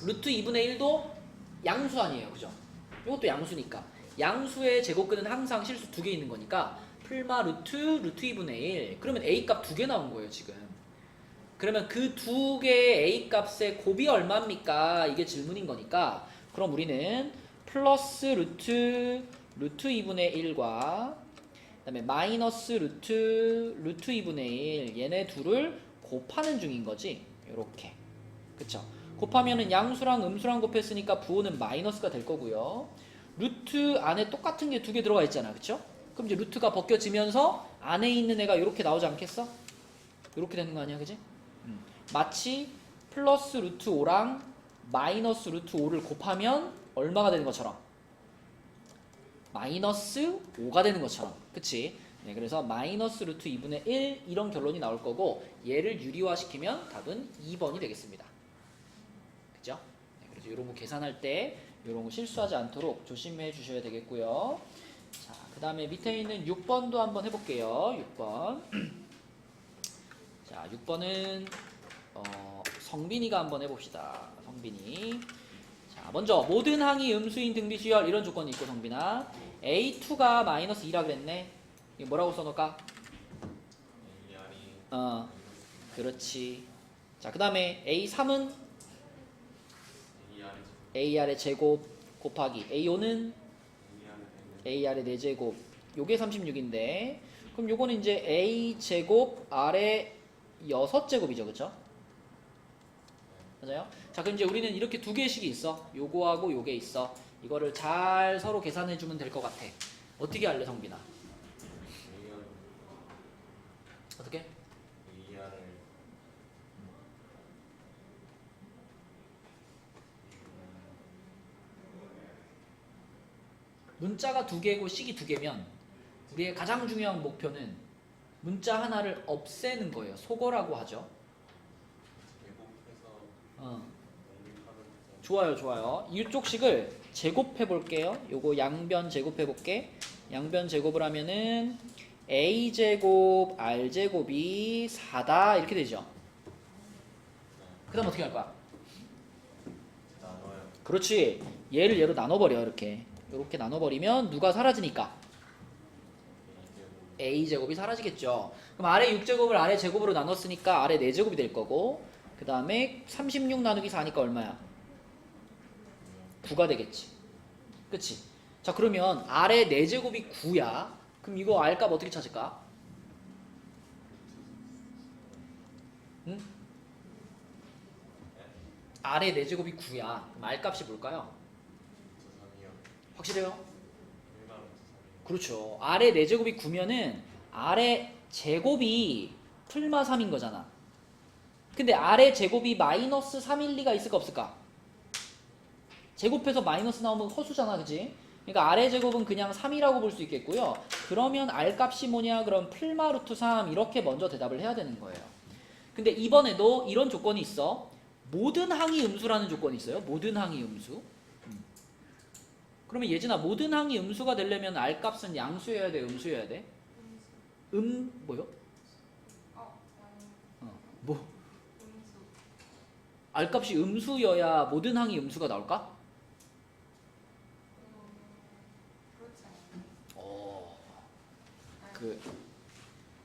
루트 2분의 1도 양수 아니에요. 그죠? 이것도 양수니까 양수의 제곱근은 항상 실수 2개 있는 거니까 풀마 루트 2분의 1 그러면 A 값 2개 나온 거예요 지금. 그러면 그 2개의 A 값의 곱이 얼마입니까? 이게 질문인 거니까 그럼 우리는 플러스 루트 2분의 1과 그 다음에 마이너스 루트 2분의 1 얘네 둘을 곱하는 중인 거지. 요렇게. 그쵸? 곱하면은 양수랑 음수랑 곱했으니까 부호는 마이너스가 될 거고요. 루트 안에 똑같은 게 2개 들어가 있잖아. 그쵸? 그럼 이제 루트가 벗겨지면서 안에 있는 애가 이렇게 나오지 않겠어? 이렇게 되는 거 아니야, 그지? 마치 플러스 루트 5랑 마이너스 루트 5를 곱하면 얼마가 되는 것처럼 마이너스 5가 되는 것처럼. 그치? 네, 그래서 마이너스 루트 2분의 1 이런 결론이 나올 거고 얘를 유리화시키면 답은 2번이 되겠습니다. 그죠? 네, 그래서 이런 거 계산할 때 이런 거 실수하지 않도록 조심해 주셔야 되겠고요. 자, 그 다음에 밑에 있는 6번도 한번 해볼게요. 6번. 자, 6번은 성빈이가 한번 해봅시다. 성빈이. 자, 먼저 모든 항이 음수인 등비수열 이런 조건이 있고 성빈아 A2가 마이너스 2라 그랬네. 이거 뭐라고 써놓을까? 그렇지. 자, 그 다음에 A3은 AR의 제곱 곱하기 A5는 AR의 4제곱 요게 36인데 그럼 요거는 이제 A제곱 R의 6제곱이죠. 그쵸? 맞아요? 자, 그럼 이제 우리는 이렇게 두 개씩이 있어. 요거하고 요게 있어. 이거를 잘 서로 계산해주면 될 것 같아. 어떻게 할래, 성빈아? 어떻게? 문자가 두 개고 식이 두 개면 우리의 가장 중요한 목표는 문자 하나를 없애는 거예요. 소거라고 하죠. 좋아요, 좋아요. 이쪽 식을 제곱해 볼게요. 요거 양변 제곱해 볼게. 양변 제곱을 하면은 A제곱 R제곱이 4다 이렇게 되죠. 그 다음 어떻게 할 거야? 그렇지. 얘를 얘로 나눠버려. 이렇게 나눠버리면 누가 사라지니까 A제곱이 사라지겠죠. 그럼 아래 6제곱을 아래 제곱으로 나눴으니까 아래 4제곱이 될 거고 그 다음에 36 나누기 4니까 얼마야? 9가 되겠지. 그치? 자, 그러면 아래 4제곱이 9야. 그럼 이거 R값 어떻게 찾을까? 응? 아래 4제곱이 9야. 그럼 R값이 뭘까요? 확실해요? 그렇죠. 아래 4제곱이 9면은 아래 제곱이 풀마 3인 거잖아. 근데 아래 제곱이 마이너스 3일 리가 있을까 없을까? 제곱해서 마이너스 나오면 허수잖아. 그치? 그러니까 아래 제곱은 그냥 3이라고 볼 수 있겠고요. 그러면 R값이 뭐냐? 그럼 풀마 루트 3 이렇게 먼저 대답을 해야 되는 거예요. 근데 이번에도 이런 조건이 있어. 모든 항이 음수라는 조건이 있어요. 모든 항이 음수. 그러면 예진아 모든 항이 음수가 되려면 R값은 양수여야 돼? 음수여야 돼? 뭐요? 뭐? R값이 음수여야 모든 항이 음수가 나올까?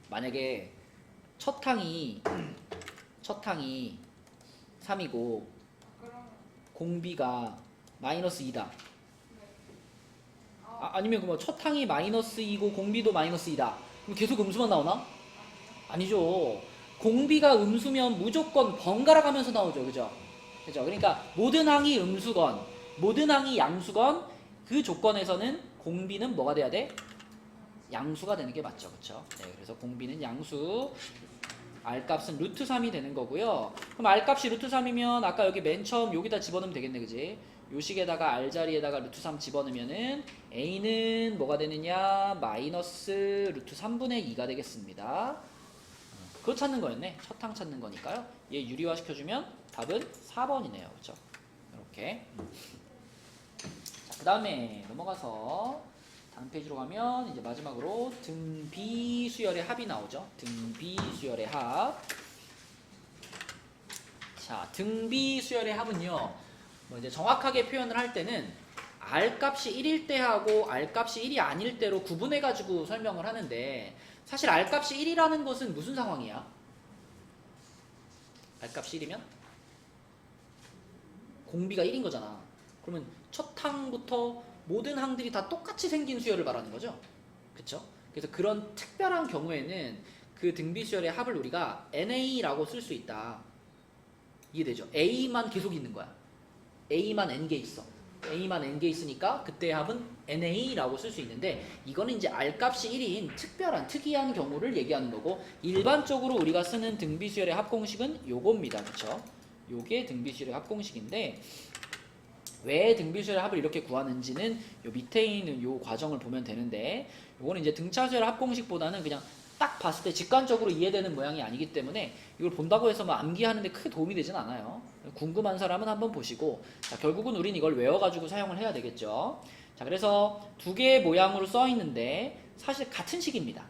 만약에 첫 항이 3이고 공비가 마이너스 2다. 아니면 그럼 첫 항이 마이너스 2고 공비도 마이너스 2다. 그럼 계속 음수만 나오나? 아니죠. 공비가 음수면 무조건 번갈아 가면서 나오죠. 그죠? 그죠? 그러니까 모든 항이 음수건 모든 항이 양수건 그 조건에서는 공비는 뭐가 돼야 돼? 양수가 되는 게 맞죠, 그렇죠? 네, 그래서 공비는 양수, R 값은 루트 3이 되는 거고요. 그럼 R 값이 루트 3이면 아까 여기 맨 처음 여기다 집어넣으면 되겠네, 그지? 요 식에다가 R 자리에다가 루트 3 집어넣으면은 A는 뭐가 되느냐? 마이너스 루트 3분의 2가 되겠습니다. 그거 찾는 거였네. 첫 항 찾는 거니까요. 얘 유리화 시켜주면 답은 4번이네요. 그렇죠? 이렇게. 자, 그 다음에 넘어가서 다음 페이지로 가면 이제 마지막으로 등비 수열의 합이 나오죠. 등비 수열의 합. 자, 등비 수열의 합은요. 뭐 이제 정확하게 표현을 할 때는 R 값이 1일 때하고 R 값이 1이 아닐 때로 구분해 가지고 설명을 하는데 사실 R 값이 1이라는 것은 무슨 상황이야? R 값이 1이면 공비가 1인 거잖아. 그러면 첫 항부터 모든 항들이 다 똑같이 생긴 수열을 말하는 거죠. 그쵸? 그래서 그런 특별한 경우에는 그 등비 수열의 합을 우리가 NA라고 쓸 수 있다. 이해되죠? A만 계속 있는 거야. A만 N개 있어. A만 N개 있으니까 그때의 합은 NA라고 쓸 수 있는데 이거는 이제 R 값이 1인 특별한 특이한 경우를 얘기하는 거고 일반적으로 우리가 쓰는 등비수열의 합 공식은 요겁니다. 그쵸? 요게 등비수열의 합 공식인데 왜 등비수열의 합을 이렇게 구하는지는 요 밑에 있는 요 과정을 보면 되는데 요거는 이제 등차수열의 합 공식보다는 그냥 딱 봤을 때 직관적으로 이해되는 모양이 아니기 때문에 이걸 본다고 해서 뭐 암기하는데 크게 도움이 되진 않아요. 궁금한 사람은 한번 보시고 자, 결국은 우린 이걸 외워가지고 사용을 해야 되겠죠. 자, 그래서 두 개의 모양으로 써 있는데 사실 같은 식입니다.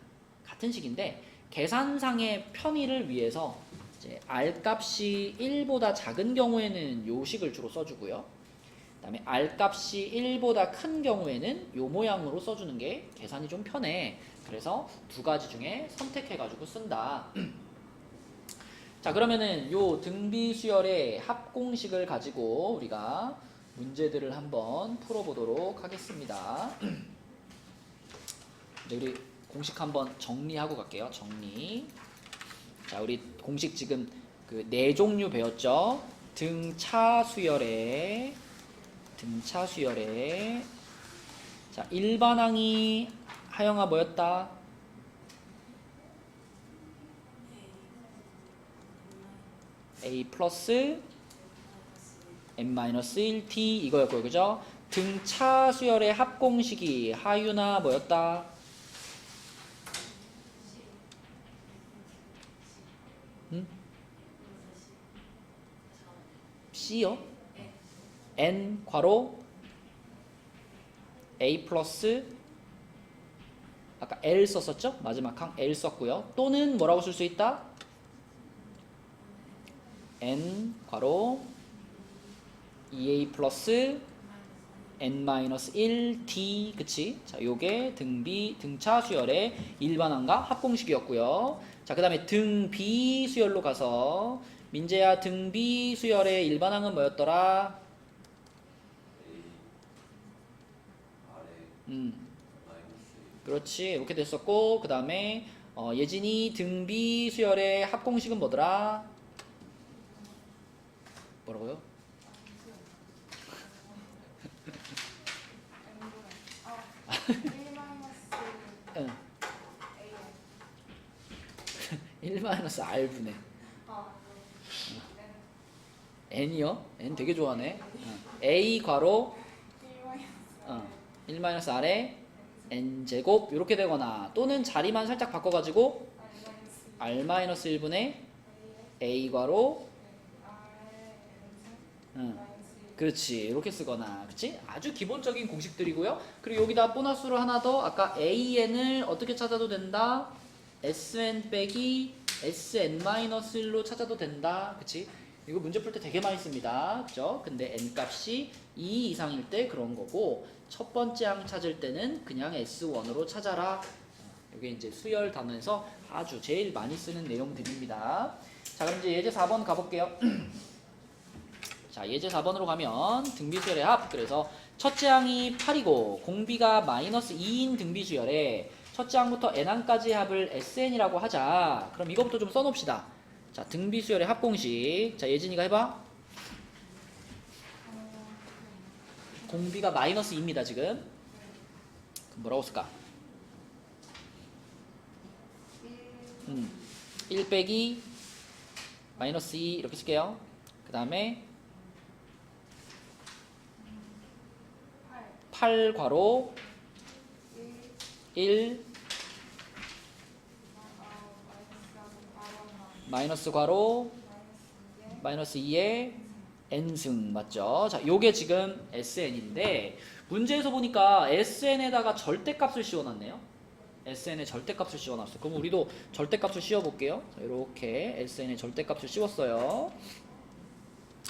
같은 식인데 계산상의 편의를 위해서 이제 R 값이 1보다 작은 경우에는 요 식을 주로 써주고요. 그 다음에 R 값이 1보다 큰 경우에는 요 모양으로 써주는 게 계산이 좀 편해. 그래서 두 가지 중에 선택해가지고 쓴다. 자, 그러면은 요 등비수열의 합공식을 가지고 우리가 문제들을 한번 풀어보도록 하겠습니다. 네, 우리 공식 한번 정리하고 갈게요. 정리. 자, 우리 공식 지금 그 네 종류 배웠죠? 등차수열의 자, 일반항이 하영아 뭐였다? A 플러스 n-1t 이거였고요. 그죠? 등차 수열의 합공식이 하유나 뭐였다? C요? n 괄호 A 플러스 아까 L 썼었죠? 마지막 항 L 썼고요. 또는 뭐라고 쓸 수 있다? n 괄호 2a 플러스 n-1t 그치? 자, 요게 등차 수열의 일반항과 합공식이었고요. 자, 그 다음에 등비 수열로 가서 민재야 등비 수열의 일반항은 뭐였더라? 그렇지. 이렇게 됐었고 그 다음에 예진이 등비 수열의 합공식은 뭐더라? 뭐라고요? 응. 1-R분의 n이요? n 되게 좋아하네. a 괄호 1-R에 n제곱 이렇게 되거나 또는 자리만 살짝 바꿔가지고 R-1분의 a 괄호 그렇지 이렇게 쓰거나 그렇지 아주 기본적인 공식들이고요. 그리고 여기다 보너스로 하나 더 아까 AN을 어떻게 찾아도 된다 SN 빼기 SN-1로 찾아도 된다 그렇지 이거 문제 풀 때 되게 많이 씁니다 그죠 근데 N 값이 2 이상일 때 그런 거고 첫 번째 항 찾을 때는 그냥 S1으로 찾아라 이게 이제 수열 단원에서 아주 제일 많이 쓰는 내용들입니다. 자 그럼 이제 예제 4번 가볼게요. 자 예제 4번으로 가면 등비수열의 합 그래서 첫째 항이 8이고 공비가 마이너스 2인 등비수열에 첫째 항부터 n항까지의 합을 SN이라고 하자. 그럼 이거부터 좀 써놓읍시다. 자 등비수열의 합공식 자 예진이가 해봐. 공비가 마이너스 2입니다 지금. 그럼 뭐라고 쓸까? 1 빼기 마이너스 2 이렇게 쓸게요. 그 다음에 8 괄호 1 마이너스 괄호 마이너스 2의 n승 맞죠? 자, 요게 지금 SN인데 문제에서 보니까 SN에다가 절대값을 씌워놨네요. SN에 절대값을 씌워놨어. 그럼 우리도 절대값을 씌워볼게요. 자, 이렇게 SN에 절대값을 씌웠어요.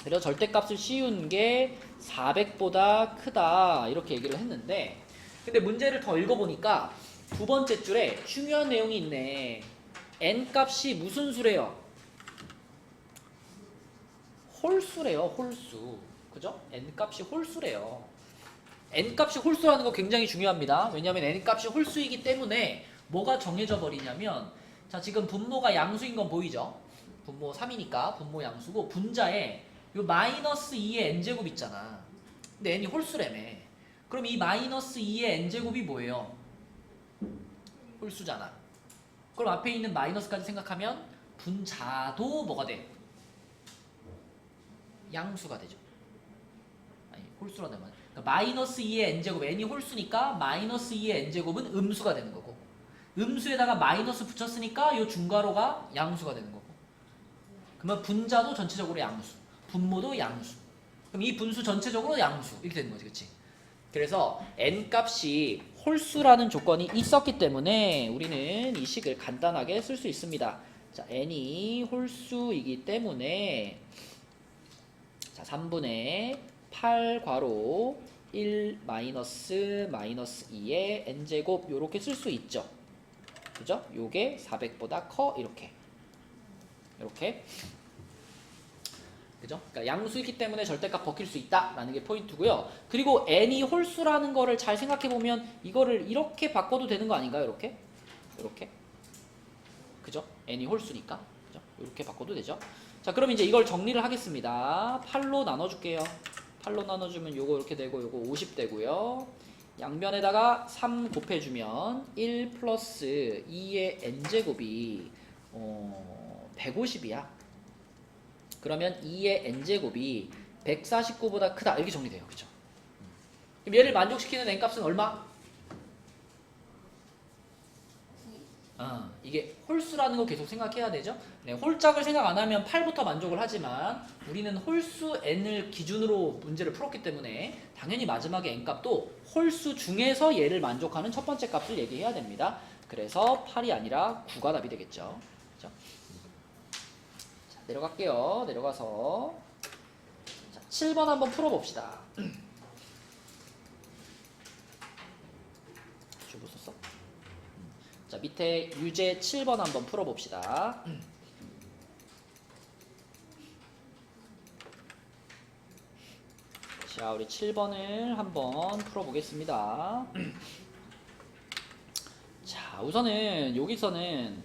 그래서 절대값을 씌운 게 400보다 크다 이렇게 얘기를 했는데 근데 문제를 더 읽어보니까 두 번째 줄에 중요한 내용이 있네. n값이 무슨 수래요? 홀수래요. 홀수. 그죠? n값이 홀수래요. n값이 홀수라는 거 굉장히 중요합니다. 왜냐하면 n값이 홀수이기 때문에 뭐가 정해져 버리냐면 자 지금 분모가 양수인 건 보이죠? 분모 3이니까 분모 양수고 분자에 요 마이너스 2의 n제곱 있잖아. 근데 n이 홀수라며. 그럼 이 마이너스 2의 n제곱이 뭐예요? 홀수잖아. 그럼 앞에 있는 마이너스까지 생각하면 분자도 뭐가 돼? 양수가 되죠. 아니 홀수라는 말. 그러니까 마이너스 2의 n제곱 n이 홀수니까 마이너스 2의 n제곱은 음수가 되는 거고 음수에다가 마이너스 붙였으니까 이 중괄호가 양수가 되는 거고 그러면 분자도 전체적으로 양수 분모도 양수 그럼 이 분수 전체적으로 양수 이렇게 되는 거지. 그치? 그래서 n값이 홀수라는 조건이 있었기 때문에 우리는 이 식을 간단하게 쓸 수 있습니다. 자, n이 홀수이기 때문에 자, 3분의 8 괄호 1 마이너스 2의 n제곱 요렇게 쓸 수 있죠. 그죠? 요게 400보다 커 이렇게 그죠? 그러니까 양수이기 때문에 절대값 벗길 수 있다라는 게 포인트고요. 그리고 n이 홀수라는 거를 잘 생각해 보면 이거를 이렇게 바꿔도 되는 거 아닌가요? 이렇게 그죠? n이 홀수니까 그죠? 이렇게 바꿔도 되죠. 자, 그럼 이제 이걸 정리를 하겠습니다. 8로 나눠줄게요. 8로 나눠주면 요거 이렇게 되고 요거 50 되고요. 양변에다가 3 곱해주면 1 플러스 2의 n제곱이 150이야. 그러면 2의 n제곱이 149보다 크다. 이렇게 정리돼요. 그죠? 그럼 얘를 만족시키는 n값은 얼마? 이게 홀수라는 거 계속 생각해야 되죠. 네, 홀짝을 생각 안 하면 8부터 만족을 하지만 우리는 홀수 n을 기준으로 문제를 풀었기 때문에 당연히 마지막에 n값도 홀수 중에서 얘를 만족하는 첫 번째 값을 얘기해야 됩니다. 그래서 8이 아니라 9가 답이 되겠죠. 그렇죠? 자, 내려갈게요. 내려가서 자, 7번 한번 풀어봅시다. 주부 썼어? 자, 밑에 유제 7번 한번 풀어봅시다. 자, 우리 7번을 한번 풀어보겠습니다. 자, 우선은 여기서는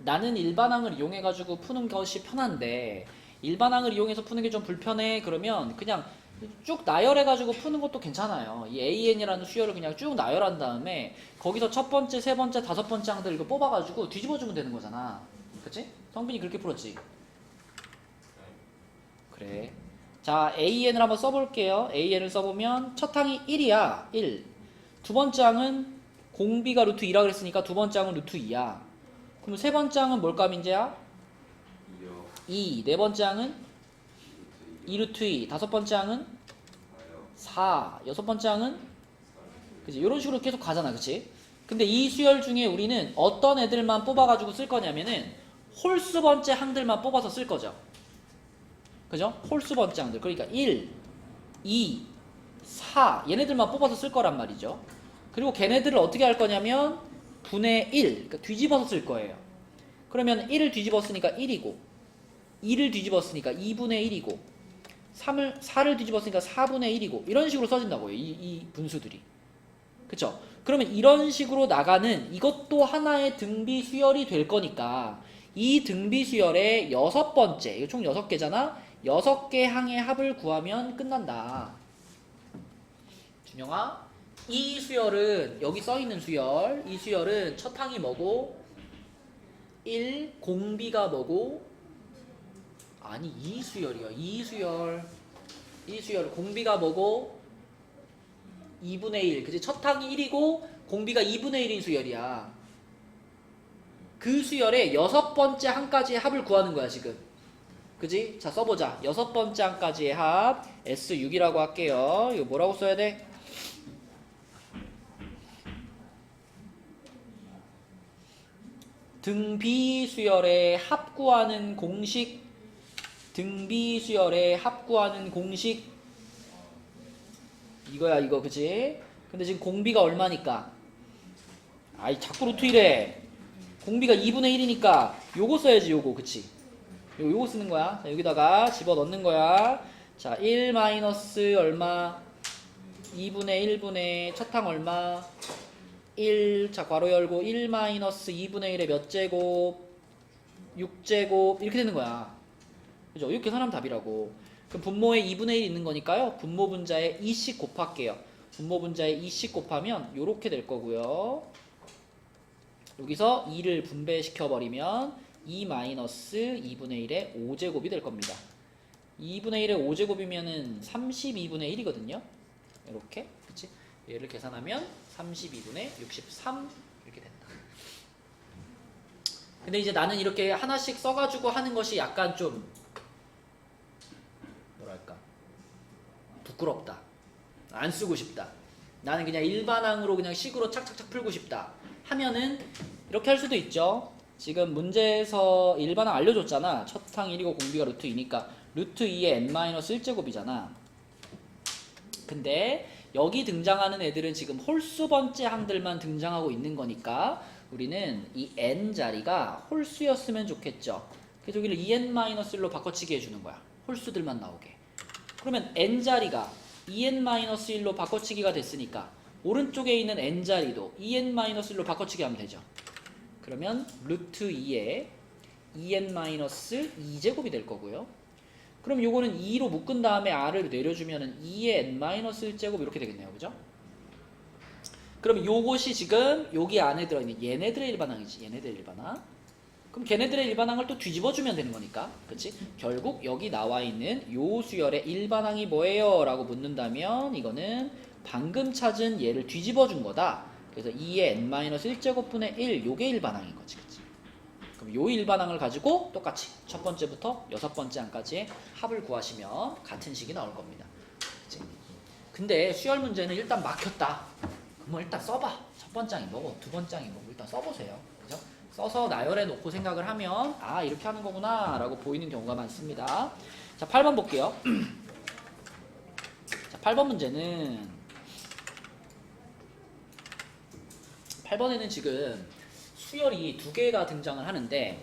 나는 일반항을 이용해가지고 푸는 것이 편한데 일반항을 이용해서 푸는 게 좀 불편해. 그러면 그냥 쭉 나열해가지고 푸는 것도 괜찮아요. 이 AN이라는 수열을 그냥 쭉 나열한 다음에 거기서 첫 번째, 세 번째, 다섯 번째 항들 이거 뽑아가지고 뒤집어주면 되는 거잖아. 그치? 성빈이 그렇게 풀었지? 그래. 자, AN을 한번 써볼게요. AN을 써보면 첫 항이 1이야. 1. 두 번째 항은 공비가 루트 2라 그랬으니까 두 번째 항은 루트 2야. 그럼 세 번째 항은 뭘까, 민재야? 2. 네 번째 항은 2루트 2. 다섯 번째 항은 4. 여섯 번째 항은 그치? 이런 식으로 계속 가잖아. 그치? 근데 이 수열 중에 우리는 어떤 애들만 뽑아가지고 쓸 거냐면은 홀수 번째 항들만 뽑아서 쓸 거죠. 그죠? 홀수 번째 항들. 그러니까 1, 2, 4 얘네들만 뽑아서 쓸 거란 말이죠. 그리고 걔네들을 어떻게 할 거냐면 분의 1 그러니까 뒤집어서 쓸 거예요. 그러면 1을 뒤집었으니까 1이고 2를 뒤집었으니까 2분의 1이고 4를 뒤집었으니까 4분의 1이고 이런 식으로 써진다고요. 이 분수들이. 그쵸? 그러면 이런 식으로 나가는 이것도 하나의 등비 수열이 될 거니까 이 등비 수열의 여섯 번째, 이거 총 6개잖아? 6개 항의 합을 구하면 끝난다. 준영아, 이 수열은 여기 써있는 수열, 이 수열은 첫 항이 뭐고 1, 공비가 뭐고 아니 이 수열이야. 이 수열 공비가 뭐고 2분의 1. 그치? 첫 항이 1이고 공비가 2분의 1인 수열이야. 그 수열의 6번째 항까지의 합을 구하는 거야 지금. 그지? 자 써보자. 6번째 항까지의 합 S6이라고 할게요. 이거 뭐라고 써야 돼? 등비수열의 합 구하는 공식. 등비수열의 합 구하는 공식 이거야 이거. 그치? 근데 지금 공비가 얼마니까? 아이 자꾸 루트 1해. 공비가 2분의 1이니까 요거 써야지 요거. 그치? 요거 쓰는 거야. 자, 여기다가 집어넣는 거야. 자, 1 마이너스 얼마? 2분의 1분의 첫 항 얼마? 1. 자, 괄호 열고 1 마이너스 2분의 1의 몇 제곱? 6제곱 이렇게 되는 거야. 그죠? 이렇게 계산하면 답이라고. 그럼 분모에 2분의 1 있는 거니까요. 분모 분자에 2씩 곱할게요. 분모 분자에 2씩 곱하면 요렇게 될 거고요. 여기서 2를 분배시켜버리면 2 마이너스 2분의 1의 5제곱이 될 겁니다. 2분의 1의 5제곱이면은 32분의 1이거든요. 이렇게. 그치? 얘를 계산하면 32분의 63 이렇게 된다. 근데 이제 나는 이렇게 하나씩 써가지고 하는 것이 약간 좀 뭐랄까 부끄럽다. 안 쓰고 싶다. 나는 그냥 일반항으로 그냥 식으로 착착착 풀고 싶다 하면은 이렇게 할 수도 있죠. 지금 문제에서 일반항 알려줬잖아. 첫 항 1이고 공비가 루트 2니까 루트 2의 n-1제곱이잖아. 근데 여기 등장하는 애들은 지금 홀수 번째 항들만 등장하고 있는 거니까 우리는 이 n 자리가 홀수였으면 좋겠죠. 그래서 여기를 2n-1로 바꿔치기 해주는 거야. 홀수들만 나오게. 그러면 n 자리가 2n-1로 바꿔치기가 됐으니까 오른쪽에 있는 n 자리도 2n-1로 바꿔치기 하면 되죠. 그러면 루트 2에 2n-2제곱이 될 거고요. 그럼 요거는 2로 묶은 다음에 r을 내려주면은 2의 n-1제곱 이렇게 되겠네요. 그죠? 그럼 요것이 지금 여기 안에 들어있는 얘네들의 일반항이지. 얘네들의 일반항. 그럼 걔네들의 일반항을 또 뒤집어주면 되는 거니까. 그치? 결국 여기 나와 있는 요 수열의 일반항이 뭐예요? 라고 묻는다면 이거는 방금 찾은 얘를 뒤집어준 거다. 그래서 2의 n-1제곱분의 1 요게 일반항인 거지. 그치? 그럼 요 일반항을 가지고 똑같이 첫 번째부터 6번째 항까지의 합을 구하시면 같은 식이 나올 겁니다. 그치? 근데 수열 문제는 일단 막혔다. 그럼 일단 써봐. 첫 번째 항이 뭐고 두 번째 항이 뭐고 일단 써보세요. 그죠? 써서 나열해 놓고 생각을 하면 아 이렇게 하는 거구나 라고 보이는 경우가 많습니다. 자 8번 볼게요. 자 8번 문제는 8번에는 지금 수열이 두 개가 등장을 하는데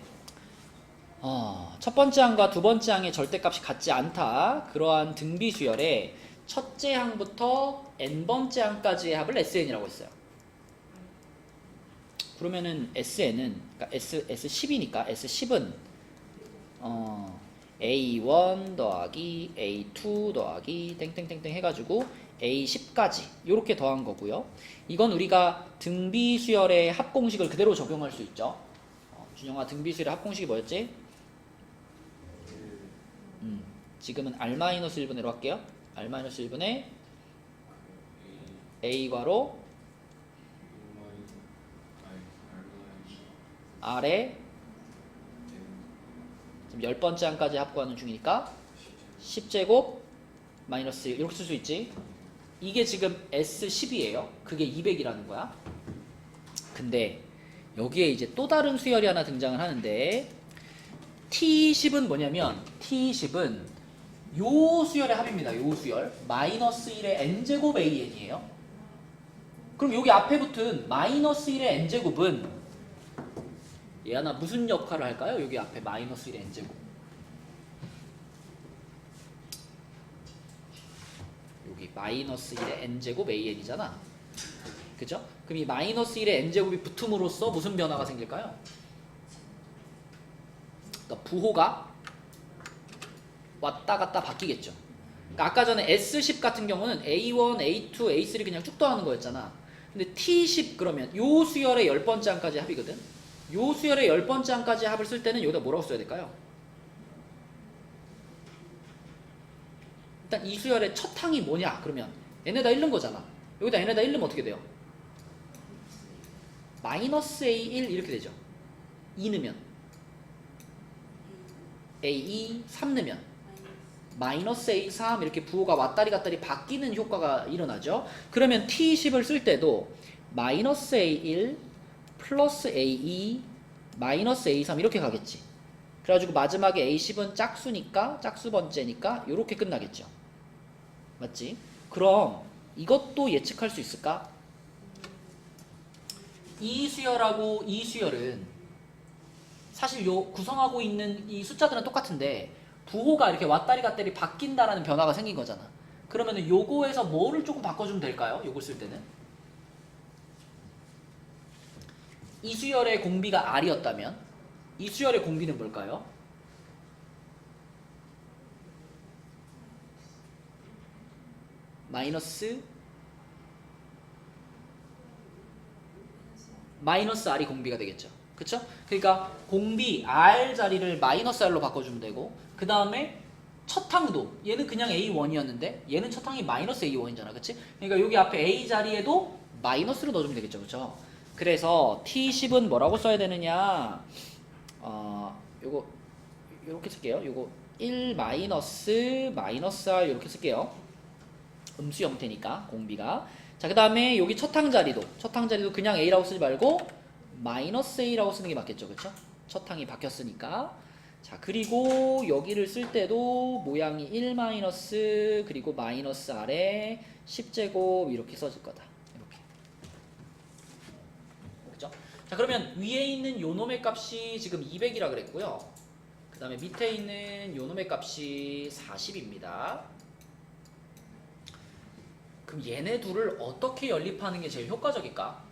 첫 번째 항과 두 번째 항의 절대값이 같지 않다. 그러한 등비 수열에 첫째 항부터 n번째 항까지의 합을 SN이라고 했어요. 그러면은 SN은 그러니까 S10이니까 S10은 A1 더하기 A2 더하기 땡땡땡땡 해가지고 A10까지 이렇게 더한 거고요. 이건 우리가 등비수열의 합공식을 그대로 적용할 수 있죠. 준영아 등비수열의 합공식이 뭐였지? 지금은 R-1분의로 할게요. R-1분의 A 괄호 R에 지금 10번째 항까지 합구하는 중이니까 10제곱 마이너스 1 이렇게 쓸 수 있지. 이게 지금 S10이에요. 그게 200이라는 거야. 근데 여기에 이제 또 다른 수열이 하나 등장을 하는데 T10은 뭐냐면 T10은 요 수열의 합입니다. 요 수열 마이너스 1의 n제곱 AN이에요. 그럼 여기 앞에 붙은 마이너스 1의 n제곱은 얘 하나 무슨 역할을 할까요? 여기 앞에 마이너스 1의 n제곱 여기 마이너스 1의 n제곱 AN이잖아. 그죠? 그럼 이 마이너스 1의 n제곱이 붙음으로써 무슨 변화가 생길까요? 그러니까 부호가 왔다 갔다 바뀌겠죠. 그러니까 아까 전에 S10 같은 경우는 A1, A2, A3 그냥 쭉 더하는 거였잖아. 근데 T10 그러면 요 수열의 10번째 항까지 합이거든. 요 수열의 10번째 항까지 합을 쓸 때는 여기다 뭐라고 써야 될까요? 일단 이 수열의 첫 항이 뭐냐? 그러면 n에다 1 넣은 거잖아. 여기다 n에다 1 넣으면 어떻게 돼요? 마이너스 A1 이렇게 되죠. 2 넣으면 A2, 3 넣으면 마이너스 A3 이렇게 부호가 왔다리 갔다리 바뀌는 효과가 일어나죠. 그러면 T10을 쓸 때도 마이너스 A1 플러스 A2 마이너스 A3 이렇게 가겠지. 그래가지고 마지막에 A10은 짝수니까 짝수 번째니까 이렇게 끝나겠죠. 맞지? 그럼 이것도 예측할 수 있을까? 이 수열하고 이 수열은 사실 요 구성하고 있는 이 숫자들은 똑같은데 부호가 이렇게 왔다리 갔다리 바뀐다라는 변화가 생긴 거잖아. 그러면은 요거에서 뭐를 조금 바꿔주면 될까요? 요걸 쓸 때는 이 수열의 공비가 R이었다면 이 수열의 공비는 뭘까요? 마이너스 R이 공비가 되겠죠. 그쵸? 그러니까 공비 R 자리를 마이너스 R로 바꿔주면 되고 그 다음에 첫 항도 얘는 그냥 A1이었는데 얘는 첫 항이 마이너스 A1이잖아. 그치? 그러니까 여기 앞에 A 자리에도 마이너스로 넣어주면 되겠죠. 그쵸? 그래서 T10은 뭐라고 써야 되느냐 요거 요렇게 쓸게요. 요거 1 마이너스 R 요렇게 쓸게요. 음수 형태니까 공비가. 자, 그 다음에 여기 첫 항자리도 그냥 A라고 쓰지 말고 마이너스 A라고 쓰는 게 맞겠죠. 그쵸? 첫 항이 바뀌었으니까. 자, 그리고 여기를 쓸 때도 모양이 1 마이너스 그리고 마이너스 R에 10제곱 이렇게 써질 거다. 이렇게. 그죠? 자, 그러면 위에 있는 요 놈의 값이 지금 200이라 그랬고요. 그 다음에 밑에 있는 요 놈의 값이 40입니다. 그럼 얘네 둘을 어떻게 연립하는 게 제일 효과적일까?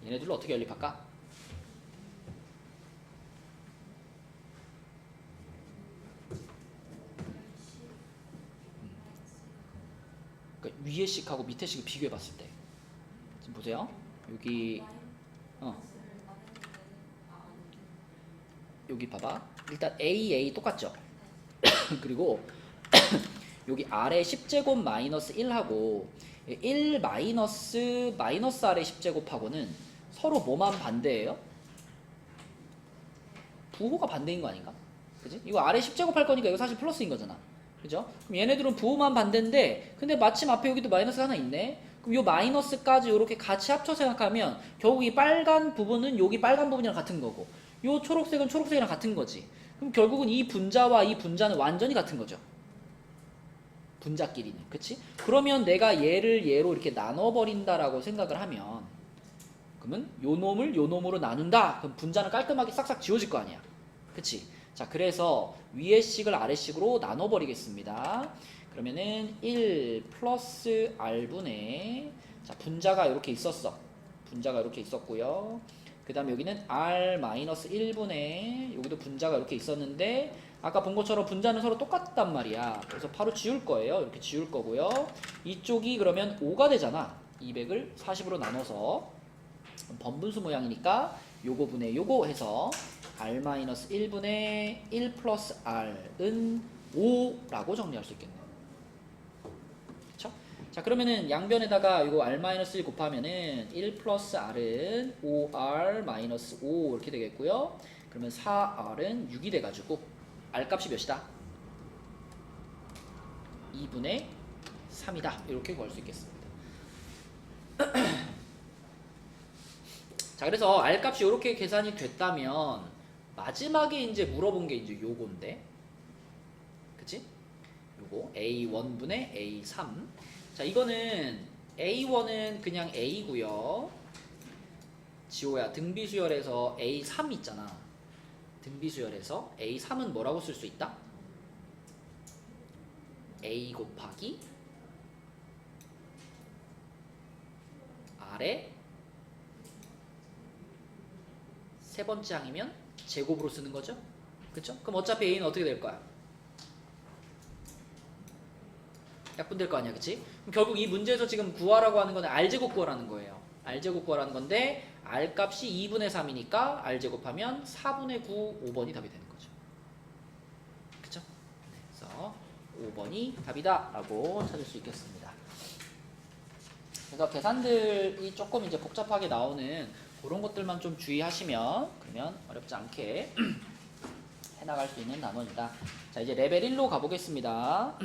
얘네 둘을 어떻게 연립할까? 그러니까 위에 식하고 밑에 식을 비교해 봤을 때 지금 보세요. 여기 여기 봐봐. 일단 A 똑같죠? 그리고 여기 R의 10제곱 마이너스 1하고 1 마이너스 R의 10제곱하고는 서로 뭐만 반대예요? 부호가 반대인 거 아닌가? 그지? 이거 R의 10제곱 할 거니까 이거 사실 플러스인 거잖아. 그죠? 그럼 얘네들은 부호만 반대인데 근데 마침 앞에 여기도 마이너스가 하나 있네? 그럼 요 마이너스까지 이렇게 같이 합쳐 생각하면 결국 이 빨간 부분은 여기 빨간 부분이랑 같은 거고 요 초록색은 초록색이랑 같은 거지. 그럼 결국은 이 분자와 이 분자는 완전히 같은 거죠. 분자끼리는. 그치? 그러면 내가 얘를 얘로 이렇게 나눠버린다라고 생각을 하면 그러면 요 놈을 요 놈으로 나눈다. 그럼 분자는 깔끔하게 싹싹 지워질 거 아니야. 그치? 자, 그래서 위의 식을 아래 식으로 나눠버리겠습니다. 그러면은 1 플러스 R분의 자, 분자가 이렇게 있었어. 분자가 이렇게 있었고요. 그 다음에 여기는 R 마이너스 1분의 여기도 분자가 이렇게 있었는데 아까 본 것처럼 분자는 서로 똑같단 말이야. 그래서 바로 지울 거예요. 이렇게 지울 거고요. 이쪽이 그러면 5가 되잖아. 200을 40으로 나눠서 번분수 모양이니까 요거 분의 요거 해서 R 마이너스 1분의 1 플러스 R은 5라고 정리할 수 있겠네요. 그쵸? 자, 그러면은 양변에다가 이거 R-1 곱하면은 1 플러스 R은 5R 마이너스 5 이렇게 되겠고요. 그러면 4R은 6이 돼가지고 R 값이 몇이다? 2분의 3이다. 이렇게 구할 수 있겠습니다. 자, 그래서 R 값이 이렇게 계산이 됐다면 마지막에 이제 물어본 게 이제 요건데, 그치? 요거 A1분의 A3. 자, 이거는 A1은 그냥 A고요. 지호야, 등비수열에서 A3 있잖아. 등비수열에서 A3은 뭐라고 쓸 수 있다? A 곱하기 R의 세 번째 항이면 제곱으로 쓰는 거죠. 그쵸? 그럼 어차피 a는 어떻게 될 거야? 약분될 거 아니야, 그치? 그럼 결국 이 문제에서 지금 구하라고 하는 거는 r제곱 구하라는 거예요. r제곱 구하라는 건데 r 값이 2분의 3이니까 r제곱하면 4분의 9, 5번이 답이 되는 거죠. 그쵸? 그래서 5번이 답이다 라고 찾을 수 있겠습니다. 그래서 계산들이 조금 이제 복잡하게 나오는 그런 것들만 좀 주의하시면 그러면 어렵지 않게 해나갈 수 있는 단원이다. 자, 이제 레벨 1로 가보겠습니다.